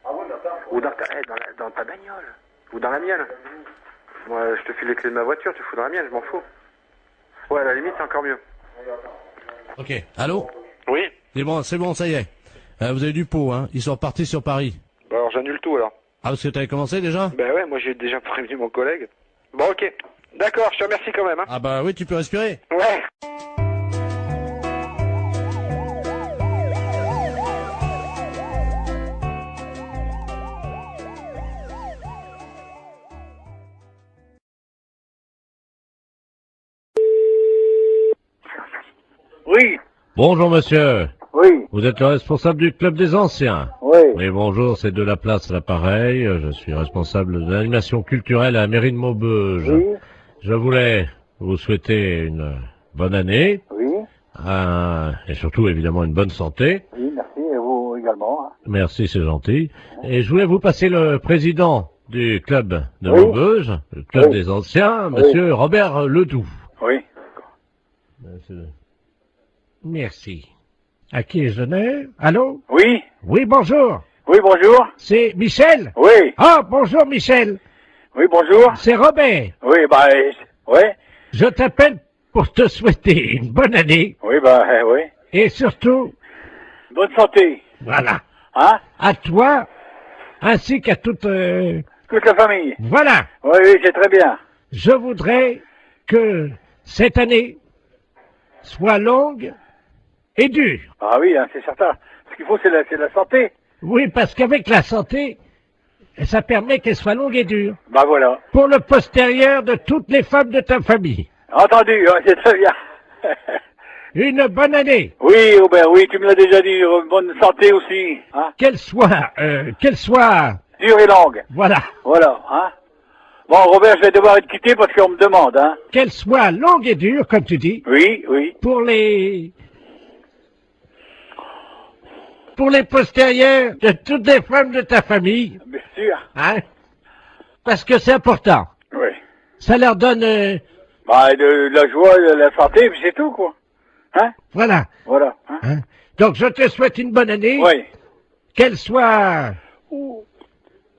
S12: Ah ouais, ou dans ta bagnole. Ou dans la mienne. Moi, je te file les clés de ma voiture, tu fous dans la mienne, je m'en fous. Ouais, à la limite, c'est encore mieux.
S10: Ok, allô?
S12: Oui.
S11: C'est bon, ça y est. Vous avez du pot, hein. Ils sont repartis sur Paris.
S12: Bah alors j'annule tout alors.
S11: Ah, parce que t'avais commencé déjà?
S12: Ben ouais, moi j'ai déjà prévenu mon collègue. Bon ok. D'accord, je te remercie quand même. Hein.
S11: Ah bah oui, tu peux respirer.
S12: Ouais.
S15: Oui.
S11: Bonjour monsieur.
S15: Oui.
S11: Vous êtes le responsable du club des anciens?
S15: Oui.
S11: Oui, bonjour, c'est de la place à l'appareil. Je suis responsable de l'animation culturelle à la mairie de Maubeuge.
S15: Oui.
S11: Je voulais vous souhaiter une bonne année.
S15: Oui.
S11: Et surtout, évidemment, une bonne santé.
S15: Oui, merci, et vous également. Hein.
S11: Merci, c'est gentil. Et je voulais vous passer le président du club de
S15: Oui.
S11: Maubeuge, le club
S15: Oui.
S11: des anciens,
S15: Oui.
S11: monsieur Robert Ledoux.
S15: Oui.
S3: Merci. À qui je donne? Allô?
S15: Oui.
S3: Oui, bonjour.
S15: Oui, bonjour.
S3: C'est Michel?
S15: Oui.
S3: Ah, bonjour Michel.
S15: Oui, bonjour.
S3: C'est Robert.
S15: Oui, bah, ouais.
S3: Je t'appelle pour te souhaiter une bonne année
S15: Oui, bah, oui.
S3: et surtout,
S15: Bonne santé.
S3: voilà,
S15: Hein?
S3: à toi ainsi qu'à toute...
S15: Toute la famille.
S3: Voilà,
S15: Oui, oui, c'est très bien.
S3: je voudrais que cette année soit longue et dure.
S15: Ah oui, hein, c'est certain. Ce qu'il faut, c'est la santé.
S3: Oui, parce qu'avec la santé, ça permet qu'elle soit longue et dure.
S15: Bah voilà.
S3: Pour le postérieur de toutes les femmes de ta famille.
S15: Entendu, hein, c'est très bien.
S3: Une bonne année.
S15: Oui, Robert, oui, tu me l'as déjà dit. Bonne santé aussi. Hein?
S3: Qu'elle soit...
S15: Dure et longue.
S3: Voilà.
S15: Voilà, hein. Bon, Robert, je vais devoir être quitté parce qu'on me demande, hein.
S3: Qu'elle soit longue et dure, comme tu dis.
S15: Oui, oui.
S3: Pour les postérieurs de toutes les femmes de ta famille.
S15: Bien sûr.
S3: Hein? Parce que c'est important.
S15: Oui.
S3: Ça leur donne...
S15: Bah, de la joie, de la santé, puis c'est tout, quoi. Hein?
S3: Voilà.
S15: Voilà. Hein?
S3: Hein? Donc, je te souhaite une bonne année.
S15: Oui.
S3: Qu'elle soit...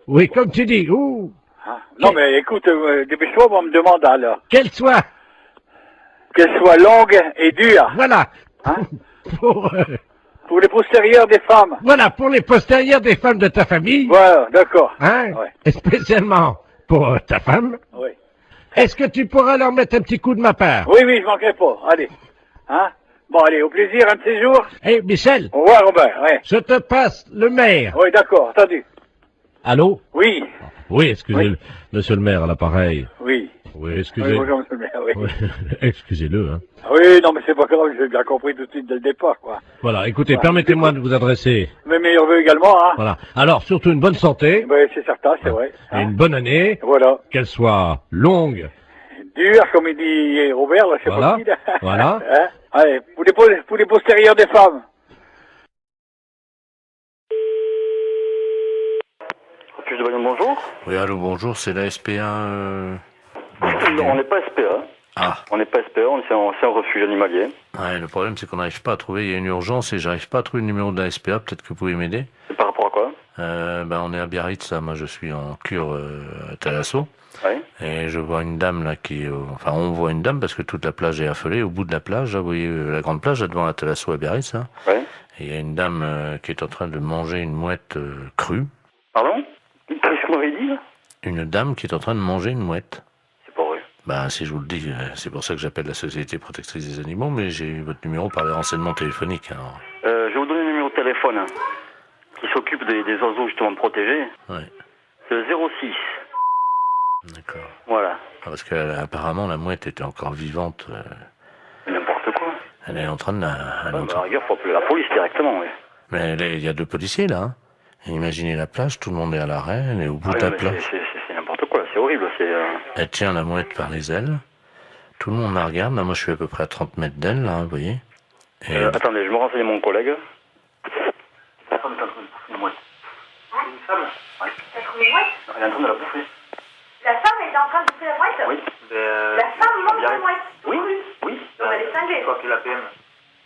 S3: Oui, comme tu dis.
S15: Hein? Non, mais écoute, dépêche-toi, on me demande alors.
S3: Qu'elle soit...
S15: Qu'elle soit longue et dure.
S3: Voilà.
S15: Hein?
S3: Pour
S15: les postérieurs des femmes.
S3: Voilà, pour les postérieurs des femmes de ta famille.
S15: Voilà, d'accord.
S3: Hein?
S15: Ouais.
S3: Et spécialement pour ta femme.
S15: Oui.
S3: Est-ce que tu pourras leur mettre un petit coup de ma part?
S15: Oui, oui, je manquerai pas. Allez. Hein? Bon, allez, au plaisir, un de ces jours.
S3: Eh, Michel.
S15: Au revoir, Robert, ouais.
S3: Je te passe le maire.
S15: Oui, d'accord, entendu.
S11: Allô?
S15: Oui.
S11: Oui, excusez-le, monsieur le maire, à l'appareil.
S15: Oui.
S11: Oui,
S15: Oui,
S11: excusez.
S15: bonjour, monsieur le maire, oui.
S11: Oui, excusez-le, hein.
S15: Oui, non, mais c'est pas grave, j'ai bien compris tout de suite dès le départ, quoi.
S11: Voilà, écoutez,
S15: Voilà.
S11: permettez-moi de vous adresser.
S15: Mes meilleurs vœux également, hein.
S11: Voilà. Alors, surtout une bonne santé.
S15: Oui, c'est certain, c'est vrai.
S11: Et une bonne année.
S15: Voilà.
S11: Qu'elle soit longue.
S15: Dur, comme il dit Robert, là, c'est
S11: Voilà.
S15: pas qui, là.
S11: Voilà.
S15: Hein? Allez, pour les postérieurs des femmes.
S16: Bonjour.
S11: Oui, allô, bonjour, c'est la SPA.
S16: On n'est pas SPA.
S11: Ah.
S16: On n'est pas SPA, c'est un refuge animalier.
S11: Ouais, le problème, c'est qu'on n'arrive pas à trouver. Il y a une urgence et j'arrive pas à trouver le numéro de la SPA. Peut-être que vous pouvez m'aider.
S16: C'est par rapport à quoi?
S11: On est à Biarritz, là. Moi, je suis en cure à Thalasso.
S16: Oui.
S11: Et je vois une dame, là, enfin, on voit une dame parce que toute la plage est affolée. Au bout de la plage, là, vous voyez la grande plage, là, devant la Thalasso à Biarritz, là.
S16: Oui.
S11: Et il y a une dame qui est en train de manger une mouette crue.
S16: Pardon? Qu'est-ce que vous m'avez dit, là?
S11: Une dame qui est en train de manger une mouette.
S16: C'est pas vrai.
S11: Ben, si je vous le dis, c'est pour ça que j'appelle la Société Protectrice des Animaux, mais j'ai eu votre numéro par les renseignements téléphoniques. Alors.
S16: Je vais vous donner le numéro de téléphone hein, qui s'occupe des oiseaux justement protégés.
S11: Ouais.
S16: C'est le 06.
S11: D'accord.
S16: Voilà.
S11: Ah, parce qu'apparemment, la mouette était encore vivante.
S16: N'importe quoi.
S11: Elle est en train de la...
S16: À la rigueur, faut appeler la police directement, oui.
S11: Mais il y a 2 policiers, là. Hein. Et imaginez la plage, tout le monde est à l'arrêt, elle est au bout de la plage.
S16: C'est n'importe quoi, c'est horrible.
S11: Elle tient la mouette par les ailes. Tout le monde la regarde. Là, moi, je suis à peu près à 30 mètres d'elle, là, vous voyez. Et
S16: attendez, je me renseigne mon collègue.
S14: Une femme T'as trouvé une mouette?
S16: Elle est en train de la bouffer.
S14: La femme est en train de bouffer la mouette?
S16: Oui.
S14: La femme mange la mouette?
S16: Oui, oui.
S14: Donc elle est cinglée.
S16: Quoi que la PM.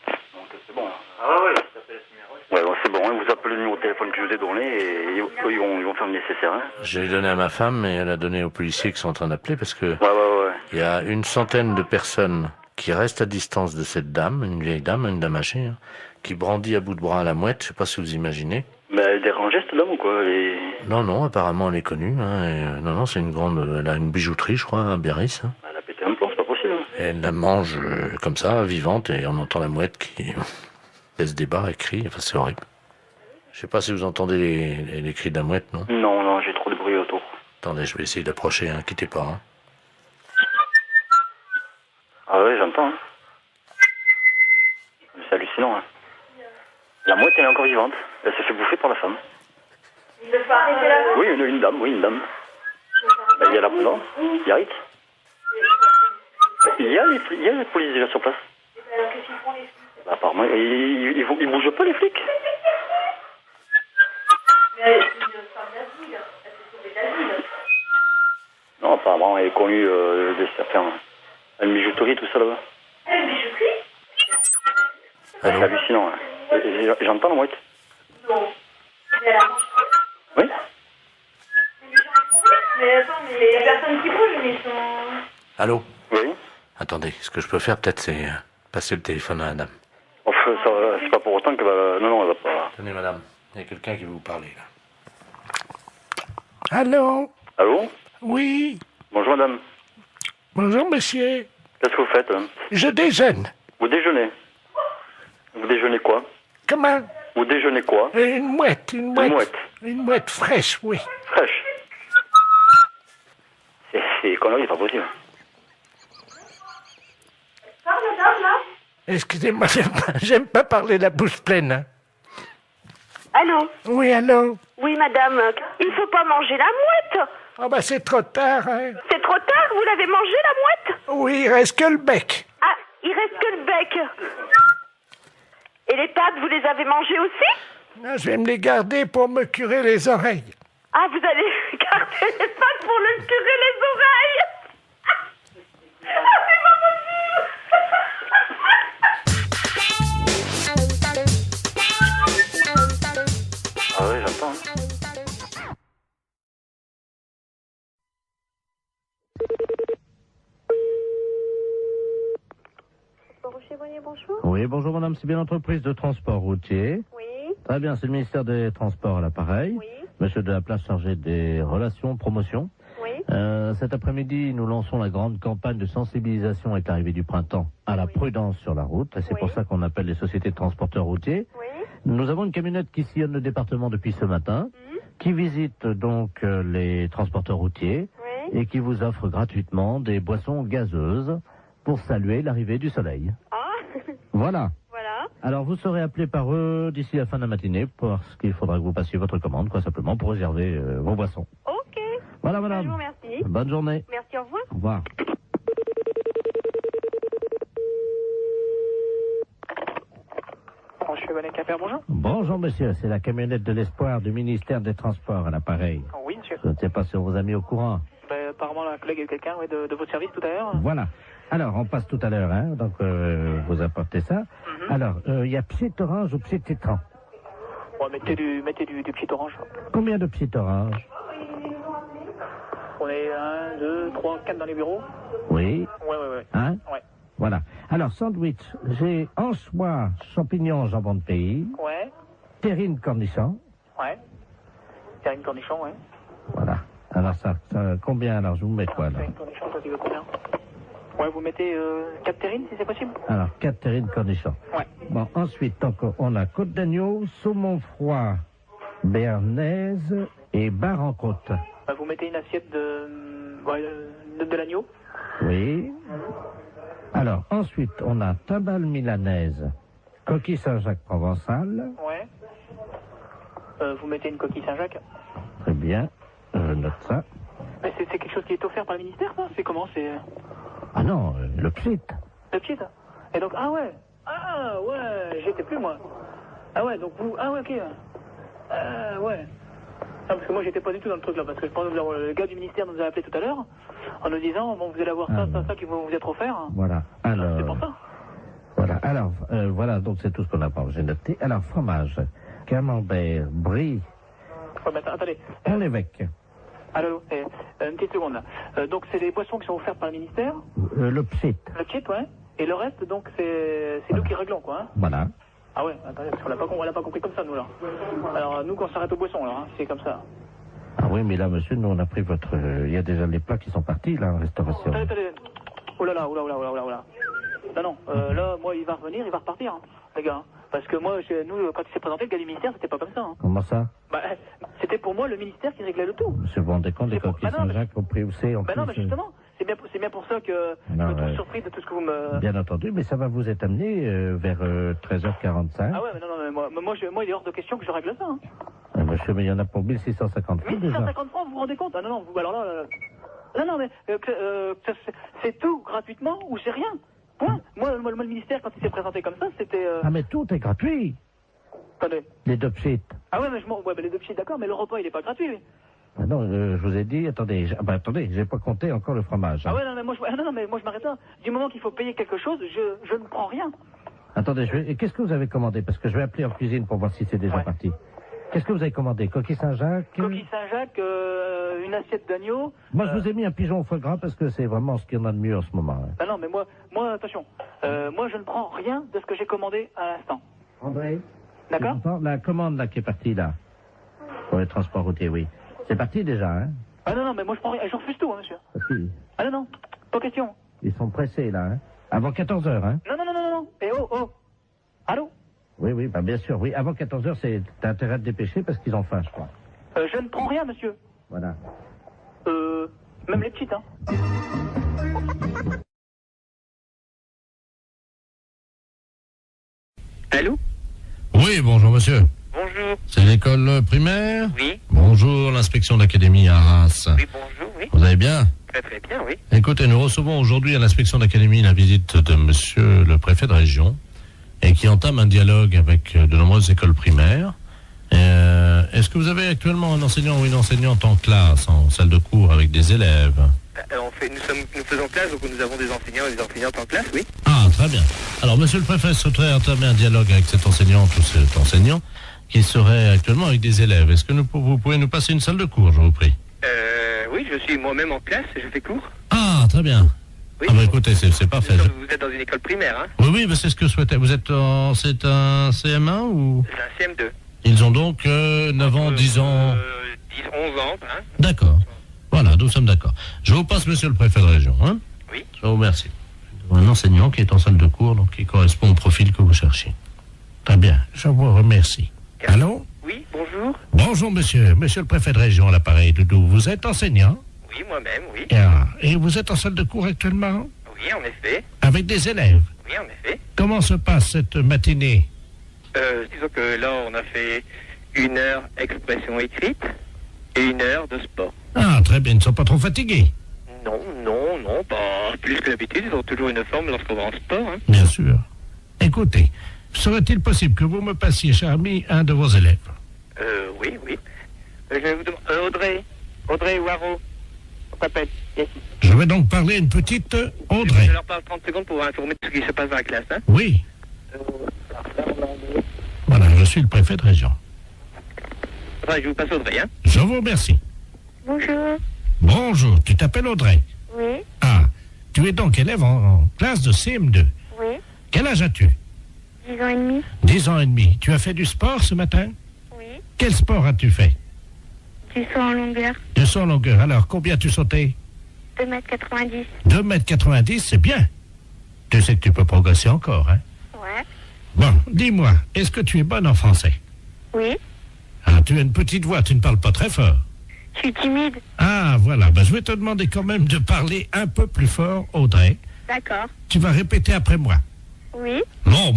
S16: Donc c'est bon. Ah ouais, ça s'appelle ce numéro. Ouais, bon, c'est bon, hein, vous appelez le numéro de téléphone que je vous ai donné et eux, ils vont faire le nécessaire. Hein.
S11: j'ai donné à ma femme et elle a donné aux policiers qui sont en train d'appeler parce que
S16: ouais.
S11: il y a une centaine de personnes qui reste à distance de cette dame, une vieille dame, une dame âgée, hein, qui brandit à bout de bras la mouette, je sais pas si vous imaginez.
S16: Mais elle dérangeait cette dame ou quoi?
S11: Non, apparemment elle est connue. Hein, non, c'est une grande... Elle a une bijouterie, je crois, à Biarritz. Hein.
S16: Elle a pété un plomb, c'est pas possible.
S11: Et elle la mange comme ça, vivante, et on entend la mouette qui laisse des barres et crie. Enfin, c'est horrible. Je sais pas si vous entendez les cris de la mouette, non?
S16: Non, j'ai trop de bruit autour.
S11: Attendez, je vais essayer d'approcher, hein, quittez pas. Hein.
S16: Ah ouais, j'entends. Hein. C'est hallucinant. Hein. La mouette, elle est encore vivante. Elle s'est fait bouffer par la femme. Oui, une dame, oui, une dame. Ben, il y a la... Non, il y a Ritz. Il y a les policiers déjà sur place. Bah, apparemment, ils bougent pas, les flics. Non, apparemment, elle est connue de certains... Une bijouterie, tout ça là-bas.
S2: Une bijouterie?
S16: C'est hallucinant. Hein. J'entends la mouette.
S2: Non. Mais elle a mangé.
S16: Oui.
S2: Mais attends, mais il y a personne qui bouge, mais ils sont...
S11: Allô?
S16: Oui.
S11: Attendez, ce que je peux faire peut-être, c'est passer le téléphone à la dame.
S16: Enfin, c'est pas pour autant que... Non, elle va pas...
S11: Tenez, madame, il y a quelqu'un qui veut vous parler, là.
S5: Allô?
S16: Allô?
S5: Oui.
S16: Bonjour, madame.
S5: Bonjour, monsieur.
S16: Qu'est-ce que vous faites?
S5: Je déjeune.
S16: Vous déjeunez? Vous déjeunez quoi?
S5: Comment?
S16: Vous déjeunez quoi?
S5: Une mouette.
S16: Une mouette?
S5: Une mouette fraîche, oui.
S16: Fraîche? C'est connerie, c'est pas possible.
S2: Parle, madame, là.
S5: Excusez-moi, j'aime pas parler la bouche pleine. Hein.
S14: Allô?
S5: Oui, allô?
S14: Oui, madame, il faut pas manger la mouette.
S5: Oh, bah, c'est trop tard, hein.
S14: C'est trop tard, vous l'avez mangé, la mouette?
S5: Oui, il reste que le bec.
S14: Ah, il reste que le bec. Et les pattes, vous les avez mangées aussi?
S5: Non, je vais me les garder pour me curer les oreilles.
S14: Ah, vous allez garder les pattes pour le curer les oreilles? Ah, c'est pas possible!
S16: Ah oui, j'entends.
S14: Bonjour.
S3: Oui, bonjour madame, c'est bien l'entreprise de transport routier.
S14: Oui.
S3: Très bien, c'est le ministère des Transports à l'appareil.
S14: Oui.
S3: Monsieur de la place chargé des relations, promotion.
S14: Oui.
S3: Cet après-midi, nous lançons la grande campagne de sensibilisation avec l'arrivée du printemps à la prudence sur la route. Et c'est pour ça qu'on appelle les sociétés de transporteurs routiers.
S14: Oui.
S3: Nous avons une camionnette qui sillonne le département depuis ce matin, qui visite donc les transporteurs routiers et qui vous offre gratuitement des boissons gazeuses pour saluer l'arrivée du soleil.
S14: Ah.
S3: Voilà.
S14: Voilà.
S3: Alors, vous serez appelé par eux d'ici la fin de la matinée parce qu'il faudra que vous passiez votre commande, quoi, simplement, pour réserver vos boissons.
S14: Ok.
S3: Voilà, madame.
S14: Je vous remercie.
S3: Bonne journée.
S14: Merci, au revoir.
S3: Au revoir.
S7: Bonjour.
S3: Bonjour, monsieur. C'est la camionnette de l'espoir du ministère des Transports à l'appareil.
S7: Oui, monsieur.
S3: Je ne sais pas si on vous a mis au courant.
S7: Ben, apparemment, la collègue a eu quelqu'un de votre service tout à l'heure.
S3: Voilà. Alors, on passe tout à l'heure, hein. Donc, vous apportez ça. Alors, il y a Psy Orange ou Psy Citron.
S7: Ouais, mettez du petit orange.
S3: Combien de Psy Orange?
S7: On est 1, 2, 3, 4 dans les bureaux.
S3: Oui.
S7: Ouais.
S3: Hein?
S7: Ouais.
S3: Voilà. Alors, sandwich, j'ai anchois, champignons, jambon de pays.
S7: Ouais.
S3: Terrine cornichon.
S7: Ouais. Terrine cornichon, ouais.
S3: Voilà. Alors, ça combien? Alors, je vous mets quoi, là?
S7: Terrine cornichon, toi, tu veux combien? Ouais, vous mettez 4 terrines, si c'est possible.
S3: Alors, 4 terrines cornichons.
S7: Ouais.
S3: Bon, ensuite, donc, on a côte d'agneau, saumon froid, béarnaise et bar en côte.
S7: Vous mettez une assiette de l'agneau.
S3: Oui. Alors, ensuite, on a tabale milanaise, coquille Saint-Jacques provençal.
S7: Ouais. Vous mettez une coquille Saint-Jacques.
S3: Très bien, je note ça.
S7: Mais c'est quelque chose qui est offert par le ministère, ça? C'est comment? C'est...
S3: Ah non, le pchit.
S7: Le petit. Et donc, ah ouais, j'étais plus moi. Ah ouais, donc vous, ah ouais, ok. Ouais. Non, parce que moi j'étais pas du tout dans le truc là, parce que je pense que le gars du ministère nous a appelé tout à l'heure en nous disant, bon, vous allez avoir ça qui va vous être offert.
S3: Voilà. Alors.
S7: C'est pour ça.
S3: Voilà. Alors, voilà, donc c'est tout ce qu'on a pas. J'ai noté. Alors, fromage, camembert, brie.
S7: Ouais, mais attendez.
S3: On l'évêque.
S7: Allô, une petite seconde là. Donc c'est des boissons qui sont offertes par le ministère.
S3: Le pchit.
S7: Le pchit, ouais.
S17: Et le reste, donc, c'est nous qui réglons, quoi. Hein.
S3: Voilà.
S17: Ah ouais, attendez, parce qu'on l'a pas compris comme ça, nous, là. Alors, nous, quand on s'arrête aux boissons, là, hein, c'est comme ça.
S3: Ah oui, mais là, monsieur, nous, on a pris votre... Il y a déjà les plats qui sont partis, là, en restauration.
S17: Attendez. Oh là là. Non, là, moi, il va revenir, il va repartir, hein, les gars. Hein. Parce que moi, nous, quand il s'est présenté, le gars du ministère, c'était pas comme ça. Hein.
S3: Comment ça?
S17: Bah, c'était pour moi le ministère qui réglait le tout.
S3: Monsieur, vous vous rendez compte des coquilles Saint-Jacques au prix où c'est, en plus...
S17: non, mais justement, c'est bien pour ça que je me trouve surpris de tout ce que vous me...
S3: Bien entendu, mais ça va vous être amené vers 13h45.
S17: Ah ouais, mais non, mais moi, il est hors de question que je règle ça. Hein.
S3: Monsieur, mais il y en a pour 1650 francs, déjà.
S17: 1650 francs, vous vous rendez compte? Ah non, vous, alors là... Non, mais c'est tout gratuitement ou c'est rien. Point. Moi, le ministère, quand il s'est présenté comme ça, c'était...
S3: Ah, mais tout est gratuit.
S17: Attendez.
S3: Les deux pchits.
S17: Ah ouais, mais les deux pchits, d'accord, mais le repas, il est pas gratuit, lui.
S3: Ah non, je vous ai dit, attendez, j'ai pas compté encore le fromage. Hein.
S17: Ah ouais, non, mais moi, je m'arrête là. Du moment qu'il faut payer quelque chose, je ne prends rien.
S3: Attendez, qu'est-ce que vous avez commandé? Parce que je vais appeler en cuisine pour voir si c'est déjà parti. Qu'est-ce que vous avez commandé? Coquille Saint-Jacques?
S17: Coquille Saint-Jacques, une assiette d'agneau.
S3: Moi, je vous ai mis un pigeon au foie gras parce que c'est vraiment ce qu'il y en a de mieux en ce moment. Hein.
S17: Ah non, mais moi, attention. Moi, je ne prends rien de ce que j'ai commandé à l'instant.
S3: André?
S17: D'accord?
S3: La commande, là, qui est partie, là. Pour les transports routiers, oui. C'est parti, déjà, hein?
S17: Ah non, mais moi, je prends rien. Je refuse tout, hein, monsieur.
S3: Si.
S17: Ah non, pas question.
S3: Ils sont pressés, là, hein? Avant 14h, hein?
S17: Non. Et oh. Allô?
S3: Oui, bah bien sûr, oui. Avant 14h, t'as intérêt de dépêcher parce qu'ils ont faim, je crois.
S17: Je ne prends rien, monsieur.
S3: Voilà.
S17: Même les petites, hein.
S18: Allô?
S10: Oui, bonjour, monsieur.
S18: Bonjour.
S10: C'est l'école primaire?
S18: Oui.
S10: Bonjour, l'inspection de l'académie à Arras.
S18: Oui, bonjour, oui.
S10: Vous allez bien?
S18: Très bien, oui.
S10: Écoutez, nous recevons aujourd'hui à l'inspection de l'académie la visite de monsieur le préfet de région et qui entame un dialogue avec de nombreuses écoles primaires. Est-ce que vous avez actuellement un enseignant ou une enseignante en classe, en salle de cours avec des élèves?
S18: Nous faisons classe, donc nous avons des enseignants et des enseignantes en classe, oui.
S10: Ah, très bien. Alors, monsieur le préfet souhaiterait entamer un dialogue avec cette enseignante ou cet enseignant qui serait actuellement avec des élèves. Est-ce que vous pouvez nous passer une salle de cours, je vous prie?
S18: Oui, je suis moi-même en classe, je fais cours.
S10: Ah, très bien. Oui, ah bah écoutez, c'est parfait.
S18: Vous êtes dans une école primaire, hein?
S10: Oui, mais c'est ce que je souhaitais. Vous êtes c'est un CM1 ou?
S18: C'est un CM2.
S10: Ils ont donc 9 ans, 10 ans...
S18: 10, 11 ans, hein?
S10: D'accord. Voilà, nous sommes d'accord. Je vous passe monsieur le préfet de région, hein?
S18: Oui.
S10: Je vous remercie. Un enseignant qui est en salle de cours, donc qui correspond au profil que vous cherchez. Très bien, je vous remercie. Allô?
S18: Oui, bonjour.
S10: Bonjour monsieur, monsieur le préfet de région à l'appareil, Doudou. Vous êtes enseignant?
S18: Oui, moi-même, oui.
S10: Et vous êtes en salle de cours actuellement?
S18: Oui, en effet.
S10: Avec des élèves?
S18: Oui, en effet.
S10: Comment se passe cette matinée?
S18: Disons que là, on a fait 1 heure expression écrite et 1 heure de sport.
S10: Ah, très bien, ils ne sont pas trop fatigués?
S18: Non, pas plus que d'habitude. Ils ont toujours une forme lorsqu'on va en sport. Hein.
S10: Bien sûr. Écoutez, serait-il possible que vous me passiez, cher ami, un de vos élèves?
S18: Oui. Je vais vous demander... Audrey Waro, on t'appelle. Yes.
S10: Je vais donc parler à une petite Audrey.
S18: Je leur parle 30 secondes pour vous informer de ce qui se passe dans la classe. Hein.
S10: Oui. Voilà, je suis le préfet de région.
S18: Enfin, je vous passe Audrey, hein.
S10: Je vous remercie.
S14: Bonjour.
S10: Bonjour, tu t'appelles Audrey?
S14: Oui.
S10: Ah, tu es donc élève en classe de CM2?
S14: Oui.
S10: Quel âge as-tu?
S14: 10 ans et demi.
S10: 10 ans et demi. Tu as fait du sport ce matin?
S14: Oui.
S10: Quel sport as-tu fait?
S14: Du saut en longueur.
S10: Du saut en longueur. Alors, combien as-tu sauté?
S14: 2,90 m.
S10: 2,90 m, c'est bien. Tu sais que tu peux progresser encore, hein?
S14: Ouais.
S10: Bon, dis-moi, est-ce que tu es bonne en français?
S14: Oui.
S10: Ah, tu as une petite voix, tu ne parles pas très fort.
S14: Je suis timide.
S10: Ah, voilà. Ben, je vais te demander quand même de parler un peu plus fort, Audrey.
S14: D'accord.
S10: Tu vas répéter après moi.
S14: Oui.
S10: Mon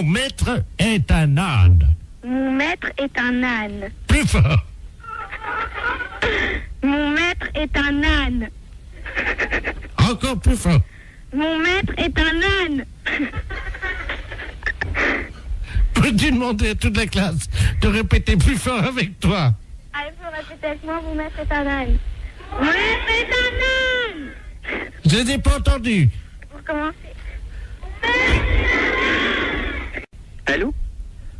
S10: maître est un âne.
S14: Mon maître est un âne.
S10: Plus fort.
S14: Mon maître est un âne.
S10: Encore plus fort.
S14: Mon maître est un âne.
S10: Peux-tu demander à toute la classe de répéter plus fort avec toi?
S14: Ah, il faut répéter avec moi, mon maître est un âne. Mon maître est un âne.
S10: Je n'ai pas entendu.
S14: Pour commencer.
S18: Allô?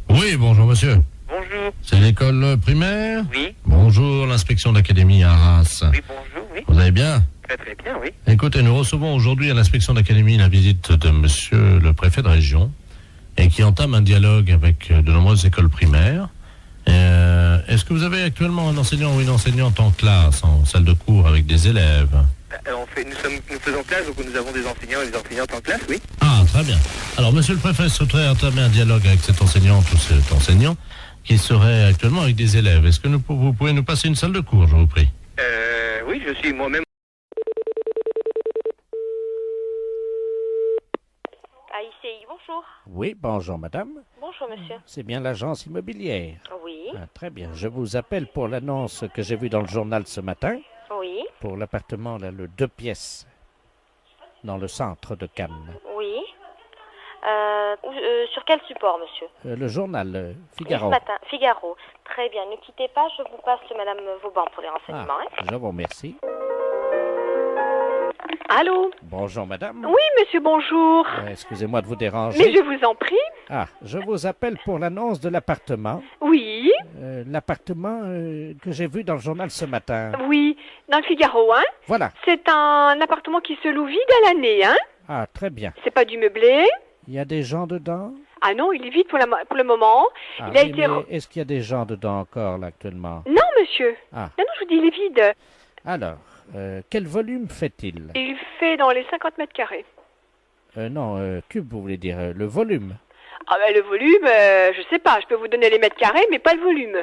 S10: Oui, bonjour monsieur.
S18: Bonjour.
S10: C'est l'école primaire?
S18: Oui.
S10: Bonjour, l'inspection d'académie à Arras.
S18: Oui, bonjour, oui.
S10: Vous allez bien?
S18: Très très bien, oui.
S10: Écoutez, nous recevons aujourd'hui à l'inspection d'académie la visite de monsieur le préfet de région et qui entame un dialogue avec de nombreuses écoles primaires. Est-ce que vous avez actuellement un enseignant ou une enseignante en classe, en salle de cours avec des élèves?
S18: Nous faisons classe, donc nous avons des enseignants et des enseignantes en classe, oui.
S10: Ah, très bien. Alors, monsieur le préfet souhaiterait entamer un dialogue avec cette enseignante ou cet enseignant qui serait actuellement avec des élèves. Est-ce que vous pouvez nous passer une salle de cours, je vous prie?
S18: Oui, je suis moi-même.
S19: AICI, bonjour.
S5: Oui, bonjour madame.
S19: Bonjour monsieur.
S5: C'est bien l'agence immobilière.
S19: Oui.
S5: Ah, très bien. Je vous appelle pour l'annonce que j'ai vue dans le journal ce matin.
S19: Oui.
S5: Pour l'appartement, là, le 2 pièces, dans le centre de Cannes.
S19: Oui. Sur quel support, monsieur?
S5: Le journal Figaro.
S19: Ce matin, Figaro. Très bien, ne quittez pas, je vous passe madame Vauban pour les renseignements.
S5: Je vous remercie.
S19: Allô?
S5: Bonjour madame.
S19: Oui, monsieur, bonjour.
S5: Excusez-moi de vous déranger.
S19: Mais je vous en prie.
S5: Ah, je vous appelle pour l'annonce de l'appartement.
S19: Oui.
S5: L'appartement que j'ai vu dans le journal ce matin.
S19: Oui, dans le Figaro, hein?
S5: Voilà.
S19: C'est un appartement qui se loue vide à l'année, hein?
S5: Ah, très bien.
S19: C'est pas du meublé?
S5: Il y a des gens dedans?
S19: Ah non, il est vide pour le moment.
S5: Ah,
S19: il a
S5: oui,
S19: été...
S5: mais est-ce qu'il y a des gens dedans encore, là, actuellement?
S19: Non, monsieur.
S5: Ah.
S19: Non, je vous dis, il est vide.
S5: Alors, quel volume fait-il?
S19: Il fait dans les 50 mètres carrés.
S5: Non, cube, vous voulez dire, le volume?
S19: Ah ben, le volume, je sais pas, je peux vous donner les mètres carrés, mais pas le volume.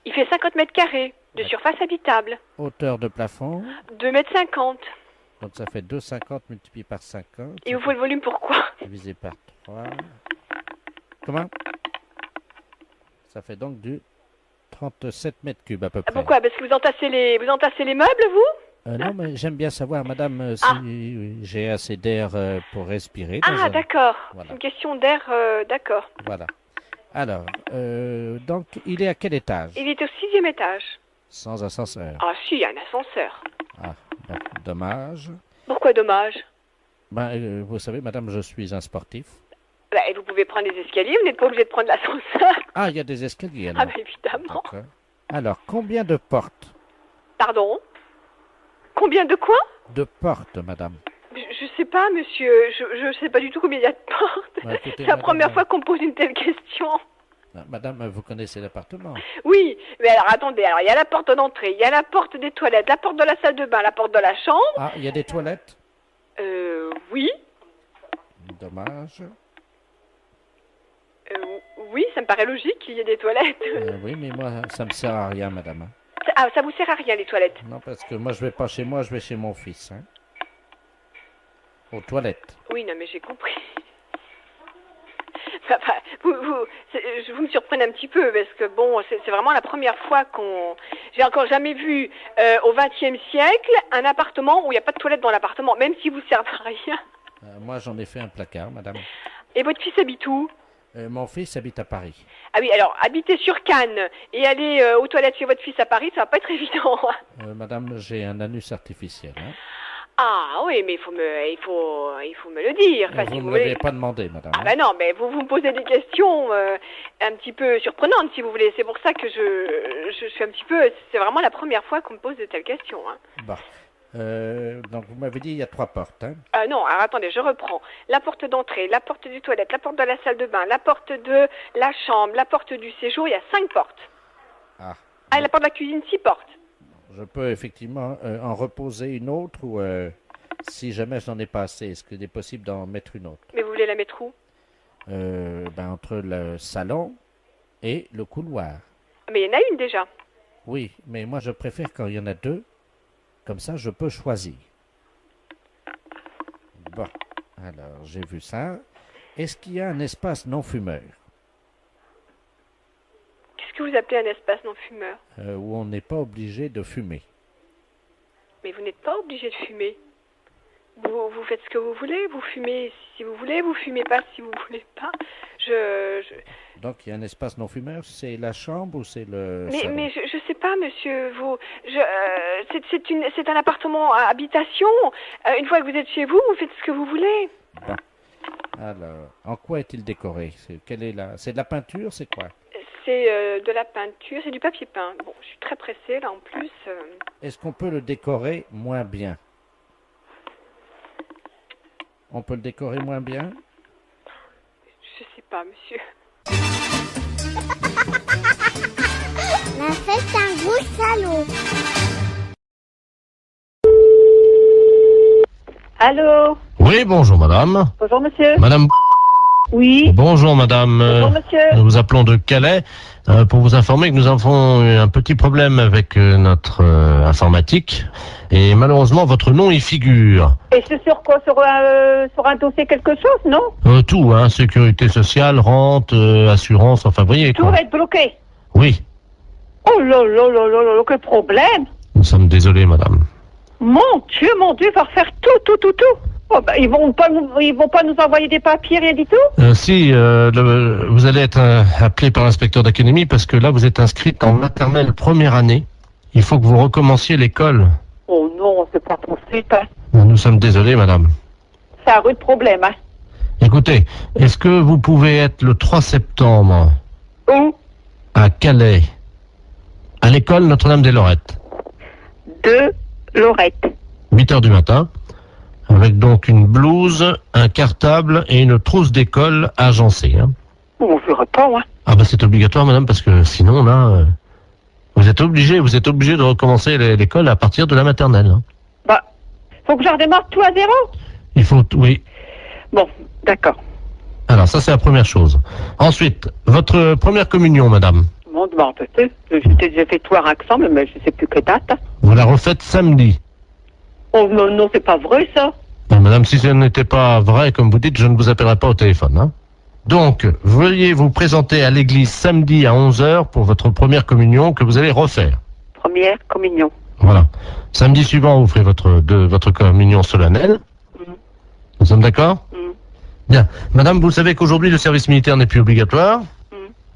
S19: Il fait 50 mètres carrés de surface habitable.
S5: Hauteur de plafond?
S19: 2,50 mètres.
S5: Donc ça fait 2,50 multiplié par 50.
S19: Et vous faut le volume pourquoi?
S5: Divisé par 3. Comment? Ça fait donc du 37 mètres cubes à peu près.
S19: Pourquoi? Parce que vous entassez les meubles, vous?
S5: Non, mais j'aime bien savoir, madame, si j'ai assez d'air pour respirer.
S19: Ah, d'accord.
S5: Voilà.
S19: C'est une question d'air, d'accord.
S5: Voilà. Alors, donc, il est à quel étage?
S19: Il est au 6e étage.
S5: Sans ascenseur.
S19: Ah, si, il y a un ascenseur.
S5: Ah, ben, dommage.
S19: Pourquoi dommage?
S5: Ben, vous savez, madame, je suis un sportif.
S19: Ben, vous pouvez prendre les escaliers, vous n'êtes pas obligé de prendre l'ascenseur.
S5: Ah, il y a des escaliers, alors.
S19: Ah, ben, évidemment.
S5: Alors, combien de portes?
S19: Pardon? Combien de quoi?
S5: De portes, madame.
S19: Je sais pas, monsieur. Je sais pas du tout combien il y a de portes.
S5: Bah, écoutez,
S19: c'est la
S5: madame,
S19: première fois qu'on me pose une telle question.
S5: Madame, vous connaissez l'appartement?
S19: Oui, mais alors attendez, alors il y a la porte d'entrée, il y a la porte des toilettes, la porte de la salle de bain, la porte de la chambre.
S5: Ah, il y a des toilettes?
S19: Oui.
S5: Dommage.
S19: Oui, ça me paraît logique qu'il y ait des toilettes.
S5: Oui, mais moi, ça me sert à rien, madame.
S19: Ah, ça vous sert à rien, les toilettes?
S5: Non, parce que moi, je vais pas chez moi, je vais chez mon fils. Hein. Aux toilettes.
S19: Oui, non, mais j'ai compris. Enfin, vous me surprenez un petit peu, parce que bon, c'est vraiment la première fois j'ai encore jamais vu au XXe siècle un appartement où il n'y a pas de toilette dans l'appartement, même si vous ne servez à rien.
S5: Moi, j'en ai fait un placard, madame.
S19: Et votre fils habite où?
S5: Mon fils habite à Paris.
S19: Ah oui, alors, habiter sur Cannes et aller aux toilettes chez votre fils à Paris, ça va pas être évident.
S5: Madame, j'ai un anus artificiel. Hein.
S19: Ah oui, mais il faut me le dire. Enfin,
S5: vous
S19: si
S5: ne
S19: vous
S5: l'avez
S19: voulez.
S5: pas demandé, madame.
S19: Ah ben non, mais vous me posez des questions un petit peu surprenantes, si vous voulez. C'est pour ça que je suis un petit peu... C'est vraiment la première fois qu'on me pose de telles questions. Hein.
S5: Bah. Donc vous m'avez dit il y a 3 portes. Hein.
S19: Non, alors attendez, je reprends. La porte d'entrée, la porte des toilettes, la porte de la salle de bain, la porte de la chambre, la porte du séjour, il y a 5 portes.
S5: Ah.
S19: Ah, et la porte de la cuisine, 6 portes.
S5: Je peux effectivement en reposer une autre ou si jamais je n'en ai pas assez, est-ce qu'il est possible d'en mettre une autre?
S19: Mais vous voulez la mettre où?
S5: Entre le salon et le couloir.
S19: Mais il y en a une déjà.
S5: Oui, mais moi je préfère quand il y en a 2. Comme ça, je peux choisir. Bon, alors, j'ai vu ça. Est-ce qu'il y a un espace non-fumeur?
S19: Qu'est-ce que vous appelez un espace non-fumeur?
S5: Où on n'est pas obligé de fumer.
S19: Mais vous n'êtes pas obligé de fumer. Vous faites ce que vous voulez, vous fumez si vous voulez, vous fumez pas si vous voulez pas.
S5: Donc, il y a un espace non-fumeur, c'est la chambre ou c'est le
S19: mais,
S5: salon?
S19: Mais je sais pas, monsieur. C'est un appartement à habitation. Une fois que vous êtes chez vous, vous faites ce que vous voulez.
S5: Bon. Alors, en quoi est-il décoré? C'est de la peinture, c'est quoi?
S19: C'est de la peinture, c'est du papier peint. Bon, je suis très pressée là en plus.
S5: Est-ce qu'on peut le décorer moins bien? On peut le décorer moins bien.
S19: Je sais pas, monsieur.
S20: La fête un gros salaud.
S14: Allô?
S10: Oui, bonjour madame.
S14: Bonjour monsieur.
S10: Madame.
S14: Oui.
S10: Bonjour madame.
S14: Bonjour monsieur.
S10: Nous vous appelons de Calais pour vous informer que nous avons eu un petit problème avec notre informatique et malheureusement votre nom y figure.
S14: Et c'est sur quoi? Sur un dossier quelque chose, non?
S10: Tout, hein, sécurité sociale, rente, assurance, enfin voyez
S14: Tout
S10: quoi.
S14: va être bloqué.
S10: Oui,
S14: Oh là là là là là, quel problème!
S10: nous sommes désolés madame.
S14: Mon Dieu, il va refaire tout. Oh, bah, ils vont pas nous envoyer des papiers, rien du tout?
S10: Si, vous allez être appelé par l'inspecteur d'académie parce que là vous êtes inscrite en maternelle première année. Il faut que vous recommenciez l'école.
S14: Oh non, c'est pas possible, hein.
S10: Nous sommes désolés madame.
S14: C'est un rude problème, hein.
S10: Écoutez, est-ce que vous pouvez être le 3 septembre
S14: Où?
S10: à Calais, à l'école Notre-Dame-des-Lorettes,
S14: De Lorette.
S10: 8h du matin, avec donc une blouse, un cartable et une trousse d'école agencée. Hein.
S14: On verra pas, hein.
S10: Ah bah c'est obligatoire madame, parce que sinon là, vous êtes obligé de recommencer l'école à partir de la maternelle. Hein.
S14: Bah, faut que je redémarre tout à zéro?
S10: Il faut, oui.
S14: Bon, d'accord.
S10: Alors ça c'est la première chose. Ensuite, votre première communion madame,
S14: Bon, bah, peut-être. J'étais déjà fait tout un ensemble, mais je sais plus quelle date.
S10: vous la refaites samedi.
S14: Oh non, non, c'est pas vrai, ça.
S10: Non, madame, si ce n'était pas vrai, comme vous dites, je ne vous appellerai pas au téléphone. Hein. Donc, veuillez vous présenter à l'église samedi à 11h pour votre première communion que vous allez refaire.
S14: Première communion.
S10: Voilà. Samedi suivant, vous ferez votre communion solennelle. Nous sommes d'accord? Bien. Madame, vous savez qu'aujourd'hui, le service militaire n'est plus obligatoire.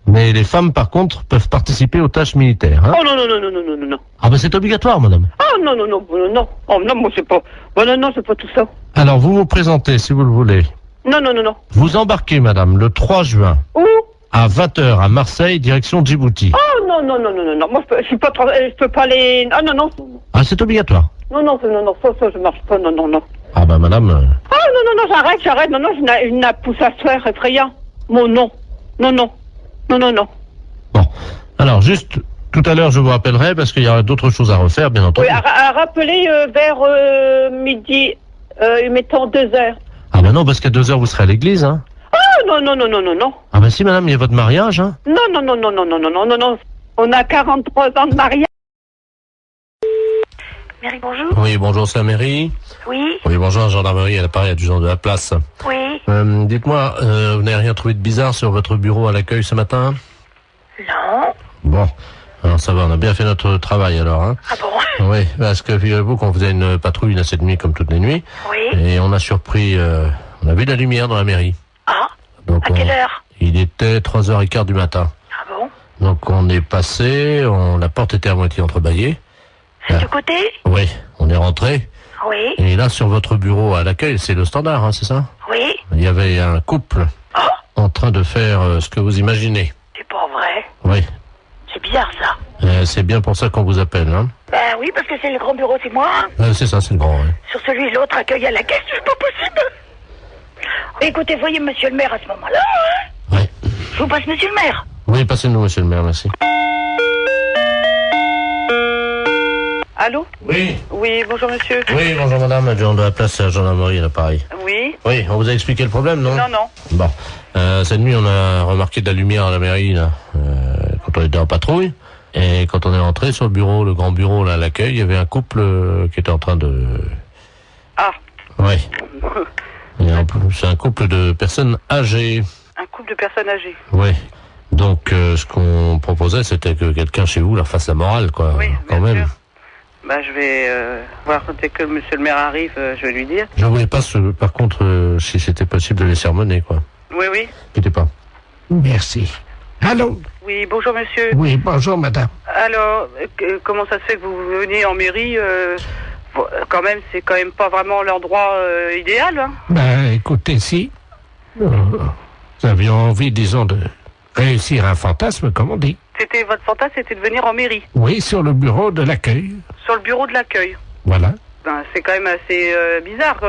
S10: Mais les femmes, par contre, peuvent participer aux tâches militaires. Hein.
S14: Oh non, non, non, non, non, non, non, non.
S10: Ah ben c'est obligatoire, madame.
S14: Oh non, non, non, non, non. Oh non, moi c'est pas... Oh non, non, c'est pas tout ça.
S10: Alors, vous vous présentez, si vous le voulez.
S14: Non, non, non, non.
S10: Vous embarquez, madame, le 3 juin.
S14: Où?
S10: À 20h à Marseille, direction Djibouti.
S14: Oh non, non, non, non, non, non. Moi je suis pas... Je peux pas aller... Ah non, non.
S10: Ah, c'est obligatoire.
S14: Non, non, non, non, ça, je marche pas, non, non, non.
S10: Ah ben, madame...
S14: Oh non, non, non, j'arrête, non, non, je n'ai pousse à se faire effrayant. Mon non. Non, non. Non, non, non.
S10: Bon. Alors, juste, tout à l'heure, je vous rappellerai, parce qu'il y aura d'autres choses à refaire, bien entendu.
S14: Oui, à rappeler vers midi, mettons 2h.
S10: Ah ben non, parce qu'à 2h, vous serez à l'église, hein.
S14: Oh non, non, non, non, non, non.
S10: Ah ben si, madame, il y a votre mariage, hein.
S14: Non, non, non, non, non, non, non, non, non, non. On a 43 ans de mariage.
S21: Mairie, bonjour.
S10: Oui, bonjour, c'est la mairie.
S21: Oui.
S10: Oui, bonjour, gendarmerie, à l'appareil adjudant de la place.
S21: Oui.
S10: Dites-moi, vous n'avez rien trouvé de bizarre sur votre bureau à l'accueil ce matin?
S21: Non.
S10: Bon, alors ça va, on a bien fait notre travail alors, hein.
S21: Ah bon?
S10: Oui, parce que figurez-vous qu'on faisait une patrouille là, cette nuit comme toutes les nuits.
S21: Oui.
S10: Et on a surpris, on a vu de la lumière dans la mairie.
S21: Ah.
S10: Donc
S21: à quelle heure?
S10: Il était 3h15 du matin.
S21: Ah bon?
S10: Donc on est passé, la porte était à moitié entrebâillée.
S21: C'est du côté?
S10: Oui, on est rentré.
S21: Oui.
S10: Et là, sur votre bureau à l'accueil, c'est le standard, hein, c'est ça?
S21: Oui.
S10: Il y avait un couple en train de faire ce que vous imaginez.
S21: C'est pas vrai.
S10: Oui.
S21: C'est bizarre ça.
S10: C'est bien pour ça qu'on vous appelle, hein.
S21: Ben oui, parce que c'est le grand bureau, c'est moi.
S10: C'est ça, c'est le grand, oui.
S21: Sur celui de l'autre, accueil à la caisse, c'est pas possible. Écoutez, voyez monsieur le maire à ce moment-là, hein.
S10: Oui.
S21: Je vous passe monsieur le maire.
S10: Oui, passez-nous, monsieur le maire, merci.
S14: Allô?
S10: Oui.
S14: Oui, bonjour monsieur.
S10: Oui, bonjour madame, adjoint de la place à la gendarmerie, à l'appareil.
S14: Oui.
S10: Oui, on vous a expliqué le problème, non?
S14: Non, non.
S10: Bon, cette nuit, on a remarqué de la lumière à la mairie, là, quand on était en patrouille. Et quand on est rentré sur le bureau, le grand bureau, là, à l'accueil, il y avait un couple qui était en train de...
S14: Ah.
S10: Oui. C'est un couple de personnes âgées.
S14: Un couple de personnes âgées.
S10: Oui. Donc, ce qu'on proposait, c'était que quelqu'un chez vous leur fasse la morale, quoi.
S14: Oui,
S10: quand même.
S14: sûr. Bah, je vais voir dès que monsieur le maire arrive, je vais lui dire.
S10: Je voulais pas, par contre, si c'était possible de les sermonner, quoi.
S14: Oui, oui.
S10: N'inquiétez pas.
S5: Merci. Allô?
S14: Oui, bonjour monsieur.
S5: Oui, bonjour madame.
S14: Alors, comment ça se fait que vous venez en mairie quand même, c'est quand même pas vraiment l'endroit idéal, hein?
S5: Ben, écoutez, si nous avions envie, disons, de réussir un fantasme, comme on dit.
S14: Votre fantasme, c'était de venir en mairie?
S5: Oui, sur le bureau de l'accueil.
S14: Sur le bureau de l'accueil?
S5: Voilà.
S4: Ben, c'est quand même assez bizarre,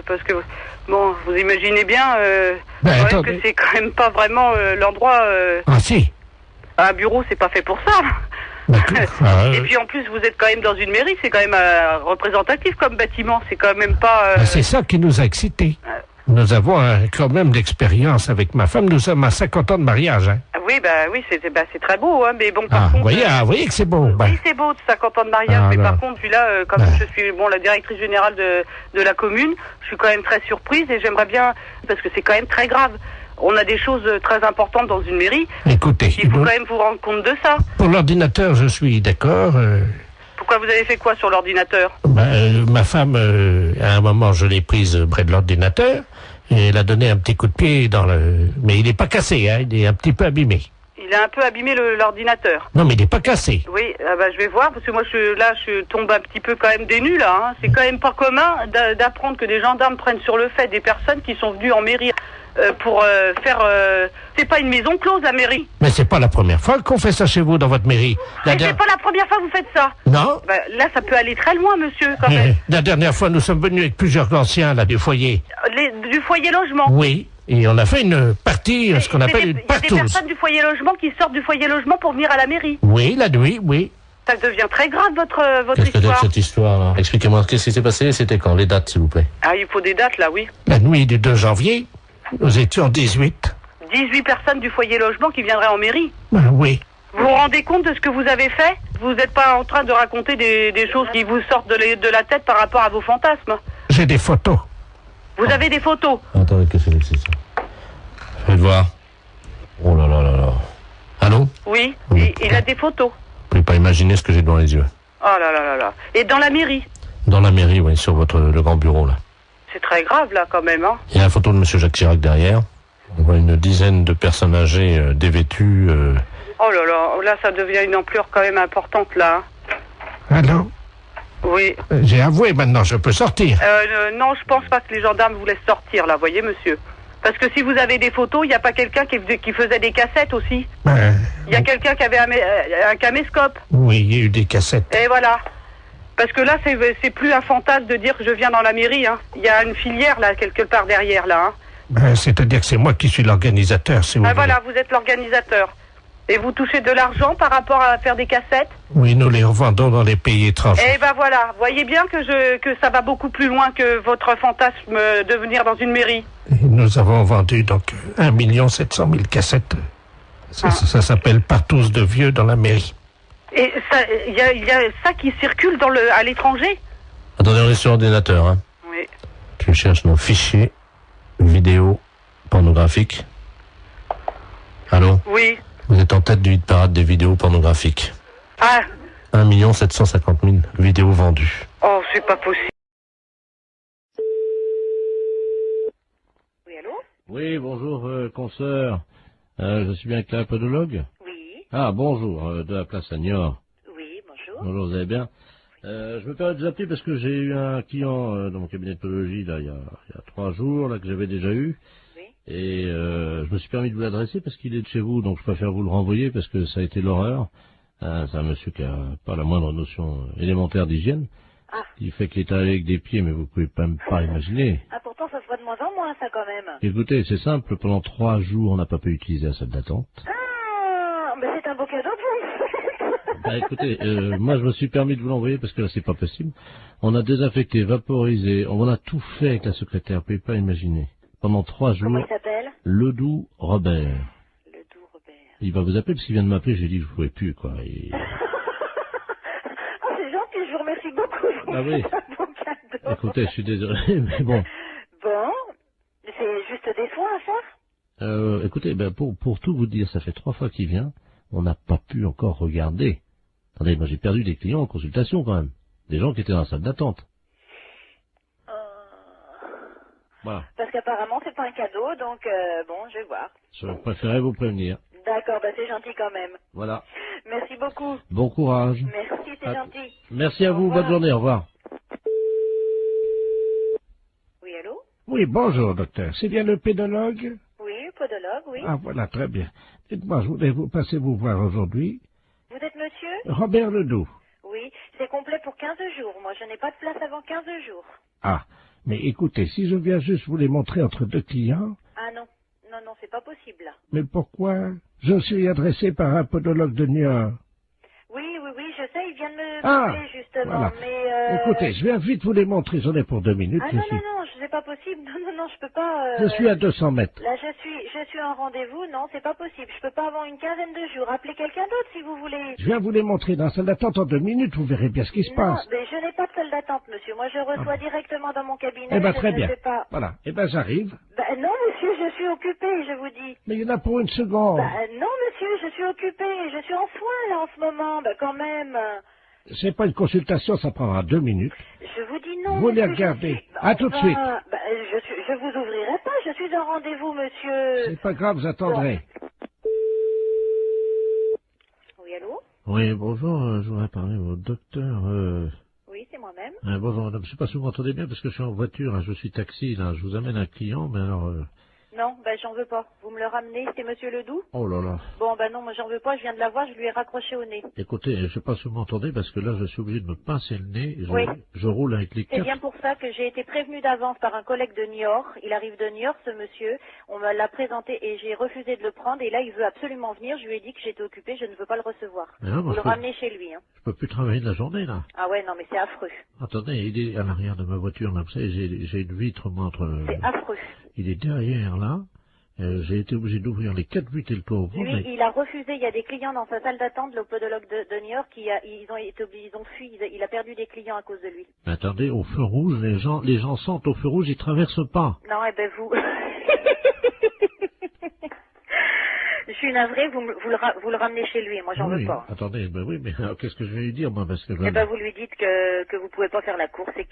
S4: parce que, bon, vous imaginez bien quand même que c'est quand même pas vraiment l'endroit...
S1: Ah si.
S4: Un bureau, c'est pas fait pour ça. Et puis en plus, vous êtes quand même dans une mairie, c'est quand même représentatif comme bâtiment, c'est quand même pas...
S1: C'est ça qui nous a excités. Nous avons quand même d'expérience avec ma femme, nous sommes à 50 ans de mariage. Hein.
S4: Oui, c'est très beau, hein, mais bon, par contre...
S1: Vous voyez que c'est beau.
S4: Oui, c'est beau, 50 ans de mariage, mais par contre, puis là, comme je suis la directrice générale de la commune, je suis quand même très surprise et j'aimerais bien, parce que c'est quand même très grave. On a des choses très importantes dans une mairie.
S1: Écoutez,
S4: il faut quand même vous rendre compte de ça.
S1: Pour l'ordinateur, je suis d'accord.
S4: Pourquoi vous avez fait quoi sur l'ordinateur?
S1: Ma femme, à un moment, je l'ai prise près de l'ordinateur et elle a donné un petit coup de pied dans le... Mais il n'est pas cassé, hein, il est un petit peu abîmé.
S4: Il a un peu abîmé l'ordinateur.
S1: Non, mais il n'est pas cassé.
S4: Oui, je vais voir, parce que moi, je tombe un petit peu quand même des nues, là. Hein. C'est quand même pas commun d'apprendre que des gendarmes prennent sur le fait des personnes qui sont venues en mairie pour faire... C'est pas une maison close, la mairie.
S1: Mais c'est pas la première fois qu'on fait ça chez vous, dans votre mairie.
S4: C'est pas la première fois que vous faites ça.
S1: Non.
S4: Là, ça peut aller très loin, monsieur, quand même.
S1: La dernière fois, nous sommes venus avec plusieurs anciens, là, du foyer.
S4: Du foyer logement.
S1: Oui. Et on a fait une partie, ce qu'on appelle une partouze.
S4: Il y a des personnes du foyer logement qui sortent du foyer logement pour venir à la mairie.
S1: Oui, la nuit, oui.
S4: Ça devient très grave, votre
S11: Qu'est-ce que
S4: histoire.
S11: c'est cette histoire, là? Expliquez-moi, qu'est-ce qui s'est passé? C'était quand? Les dates, s'il vous plaît.
S4: Ah, il faut des dates, là, oui.
S1: La nuit du 2 janvier, nous étions 18.
S4: 18 personnes du foyer logement qui viendraient en mairie.
S1: Oui.
S4: Vous vous rendez compte de ce que vous avez fait? Vous n'êtes pas en train de raconter des choses qui vous sortent de la tête par rapport à vos fantasmes?
S1: J'ai des photos.
S4: Vous avez des photos?
S11: Attendez, qu'est-ce que c'est ça? Faites voir. Oh là là là là. Allô?
S4: Oui, il a des photos.
S11: Vous pouvez pas imaginer ce que j'ai devant les yeux.
S4: Oh là là là là. Et dans la mairie?
S11: Dans la mairie, oui, sur le grand bureau, là.
S4: C'est très grave, là, quand même, hein.
S11: Il y a la photo de monsieur Jacques Chirac derrière. On voit une dizaine de personnes âgées dévêtues.
S4: Oh là là, là, ça devient une ampleur quand même importante, là.
S1: Allô?
S4: Oui.
S1: J'ai avoué, maintenant, je peux sortir.
S4: Non, je pense pas que les gendarmes vous laissent sortir, là, voyez, monsieur. Parce que si vous avez des photos, il n'y a pas quelqu'un qui faisait des cassettes aussi. Il y a quelqu'un qui avait un caméscope.
S1: Oui, il y a eu des cassettes.
S4: Et voilà. Parce que là, c'est plus un fantasme de dire que je viens dans la mairie. Hein. Il y a une filière, là, quelque part derrière, là. Hein.
S1: C'est-à-dire que c'est moi qui suis l'organisateur, si vous voulez.
S4: Voilà, vous êtes l'organisateur. Et vous touchez de l'argent par rapport à faire des cassettes?
S1: Oui, nous les revendons dans les pays étrangers.
S4: Eh ben voilà, voyez bien que ça va beaucoup plus loin que votre fantasme de venir dans une mairie.
S1: Et nous avons vendu donc 1 700 000 cassettes. Ça s'appelle partouze de vieux dans la mairie.
S4: Et il y a ça qui circule à l'étranger?
S11: Attendez, on est sur l'ordinateur, hein.
S4: Oui.
S11: Je cherche nos fichiers vidéo pornographiques. Allô?
S4: Oui.
S11: Vous êtes en tête du hit parade des vidéos pornographiques.
S4: Ah.
S11: 1 750 000 vidéos vendues.
S4: Oh, c'est pas possible.
S3: Oui, allô? Oui, bonjour, consoeur. Je suis bien avec la podologue?
S21: Oui.
S3: Ah, bonjour, de la place à Niort.
S21: Oui, bonjour.
S3: Bonjour, vous allez bien? Je me permets de vous appeler parce que j'ai eu un client dans mon cabinet de podologie, là, il y a 3 jours, là, que j'avais déjà eu. Et je me suis permis de vous l'adresser parce qu'il est de chez vous, donc je préfère vous le renvoyer parce que ça a été l'horreur. C'est un monsieur qui a pas la moindre notion élémentaire d'hygiène.
S21: Ah.
S3: Il fait qu'il est allé avec des pieds, mais vous pouvez même pas imaginer.
S21: Ah, pourtant, ça se voit de moins en moins, ça, quand même.
S3: Écoutez, c'est simple, pendant 3 jours, on n'a pas pu utiliser la salle d'attente.
S21: Ah, mais c'est un beau cadeau pour vous.
S3: Bah écoutez, moi je me suis permis de vous l'envoyer parce que là c'est pas possible. On a désinfecté, vaporisé, on a tout fait avec la secrétaire, vous pouvez pas imaginer. Pendant 3 jours.
S21: Comment il s'appelle?
S3: Ledoux Robert.
S21: Ledoux Robert.
S3: Il va vous appeler parce qu'il vient de m'appeler, j'ai dit que je pouvais plus, quoi. Et...
S21: Oh, c'est gentil, je vous remercie beaucoup.
S3: Ah oui.
S21: C'est un beau cadeau.
S3: Écoutez, je suis désolé, mais bon.
S21: Bon, c'est juste des soins à faire?
S3: Écoutez, ben pour tout vous dire, ça fait 3 fois qu'il vient, on n'a pas pu encore regarder. Attendez, moi j'ai perdu des clients en consultation quand même. Des gens qui étaient dans la salle d'attente. Voilà.
S21: Parce qu'apparemment, c'est pas un cadeau, donc bon, je vais voir.
S3: Je préférais vous prévenir.
S21: D'accord, bah c'est gentil quand même.
S3: Voilà.
S21: Merci beaucoup.
S3: Bon courage.
S21: Merci, c'est gentil.
S3: Merci à vous, bonne journée, au revoir.
S21: Oui, allô?
S1: Oui, bonjour, docteur. C'est bien le pédologue?
S21: Oui, podologue, oui.
S1: Ah, voilà, très bien. Dites-moi, je voulais vous passer vous voir aujourd'hui.
S21: Vous êtes monsieur?
S1: Robert Ledoux.
S21: Oui, c'est complet pour 15 jours. Moi, je n'ai pas de place avant 15 jours.
S5: Ah, mais écoutez, si je viens juste vous les montrer entre deux clients...
S21: Ah non, non, non, c'est pas possible, là.
S5: Mais pourquoi? Je suis adressé par un podologue de Niort.
S21: Oui, oui, oui, je sais, il vient de me
S5: Ah,
S21: appeler, justement,
S5: voilà.
S21: mais...
S5: Écoutez, je viens vite vous les montrer, j'en ai pour 2 minutes.
S21: Ah non, non, non, c'est pas possible. Non, non, non, je peux pas...
S5: Je suis à 200 mètres.
S21: Là, je suis en rendez-vous. Non, c'est pas possible. Je peux pas avoir une quinzaine de jours. Appelez quelqu'un d'autre, si vous voulez.
S5: Je viens vous les montrer dans la salle d'attente en 2 minutes, vous verrez bien ce qui se
S21: Non,
S5: passe.
S21: mais je n'ai pas de salle d'attente, monsieur. Moi, je reçois directement dans mon cabinet.
S5: Eh ben,
S21: je
S5: très
S21: ne
S5: bien.
S21: sais pas.
S5: Voilà. Eh ben, j'arrive.
S21: Ben, non, monsieur, je suis occupée, je vous dis.
S5: Mais il y en a pour 1 seconde.
S21: Ben, non, monsieur, je suis occupée. Je suis en soins, là, en ce moment. Ben, quand même.
S5: C'est pas une consultation, ça prendra 2 minutes.
S21: Je vous dis non,
S5: Vous les
S21: monsieur,
S5: regardez. À tout de suite.
S21: Ben, je vous ouvrirai pas. Je suis en rendez-vous, monsieur.
S5: C'est pas grave, vous attendrez.
S21: Oui, allô?
S5: Oui, bonjour, je voudrais parler au docteur...
S21: Oui, c'est moi-même.
S5: bonjour madame, je sais pas si vous m'entendez bien parce que je suis en voiture, hein, je suis taxi, là, je vous amène un client, mais alors...
S21: Non, ben j'en veux pas. Vous me le ramenez, c'est monsieur Ledoux?
S5: Oh là là.
S21: Bon, ben non, moi j'en veux pas, je viens de la voir, je lui ai raccroché au nez.
S5: Écoutez, je sais pas si vous m'entendez parce que là, je suis obligé de me pincer le nez,
S21: Oui.
S5: je roule avec les
S21: C'est
S5: quatre...
S21: bien pour ça que j'ai été prévenue d'avance par un collègue de Niort. Il arrive de Niort, ce monsieur. On me l'a présenté et j'ai refusé de le prendre. Et là, il veut absolument venir. Je lui ai dit que j'étais occupée, je ne veux pas le recevoir.
S5: Mais non, moi,
S21: Vous le ramenez chez lui. Hein.
S5: Je peux plus travailler de la journée, là.
S21: Ah ouais, non, mais c'est affreux.
S5: Attendez, il est à l'arrière de ma voiture, là, vous savez, j'ai une vitre, moi, entre...
S21: C'est affreux.
S5: Il est derrière, là. J'ai été obligé d'ouvrir les 4 vitres et le toit ouvert.
S21: Lui, il a refusé. Il y a des clients dans sa salle d'attente, le podologue de Niort, ils ont fui. Il a perdu des clients à cause de lui.
S5: Mais attendez, au feu rouge, les gens sentent au feu rouge, ils traversent pas.
S21: Non, eh ben vous... Je suis navrée, vous le ramenez chez lui, moi j'en veux pas.
S5: Attendez, ben oui, mais qu'est-ce que je vais lui dire, moi, parce que...
S21: Eh ben vous lui dites que vous pouvez pas faire la course et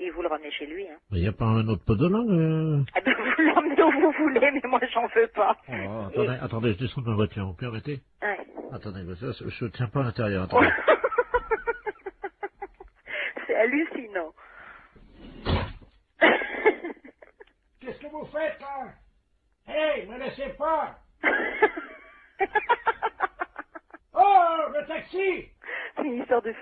S21: et vous le ramenez chez lui. Hein.
S5: Mais il n'y a pas un autre podologue
S21: Eh ben vous l'emmenez où vous voulez, mais moi j'en veux pas.
S5: Oh, attendez, je descends de ma voiture, vous permettez?
S21: Ouais.
S5: Attendez, mais ça, je tiens pas à l'intérieur, attendez.
S21: C'est hallucinant.
S5: Qu'est-ce que vous faites, là? Hey, me laissez pas! Oh, le taxi!
S21: C'est une histoire de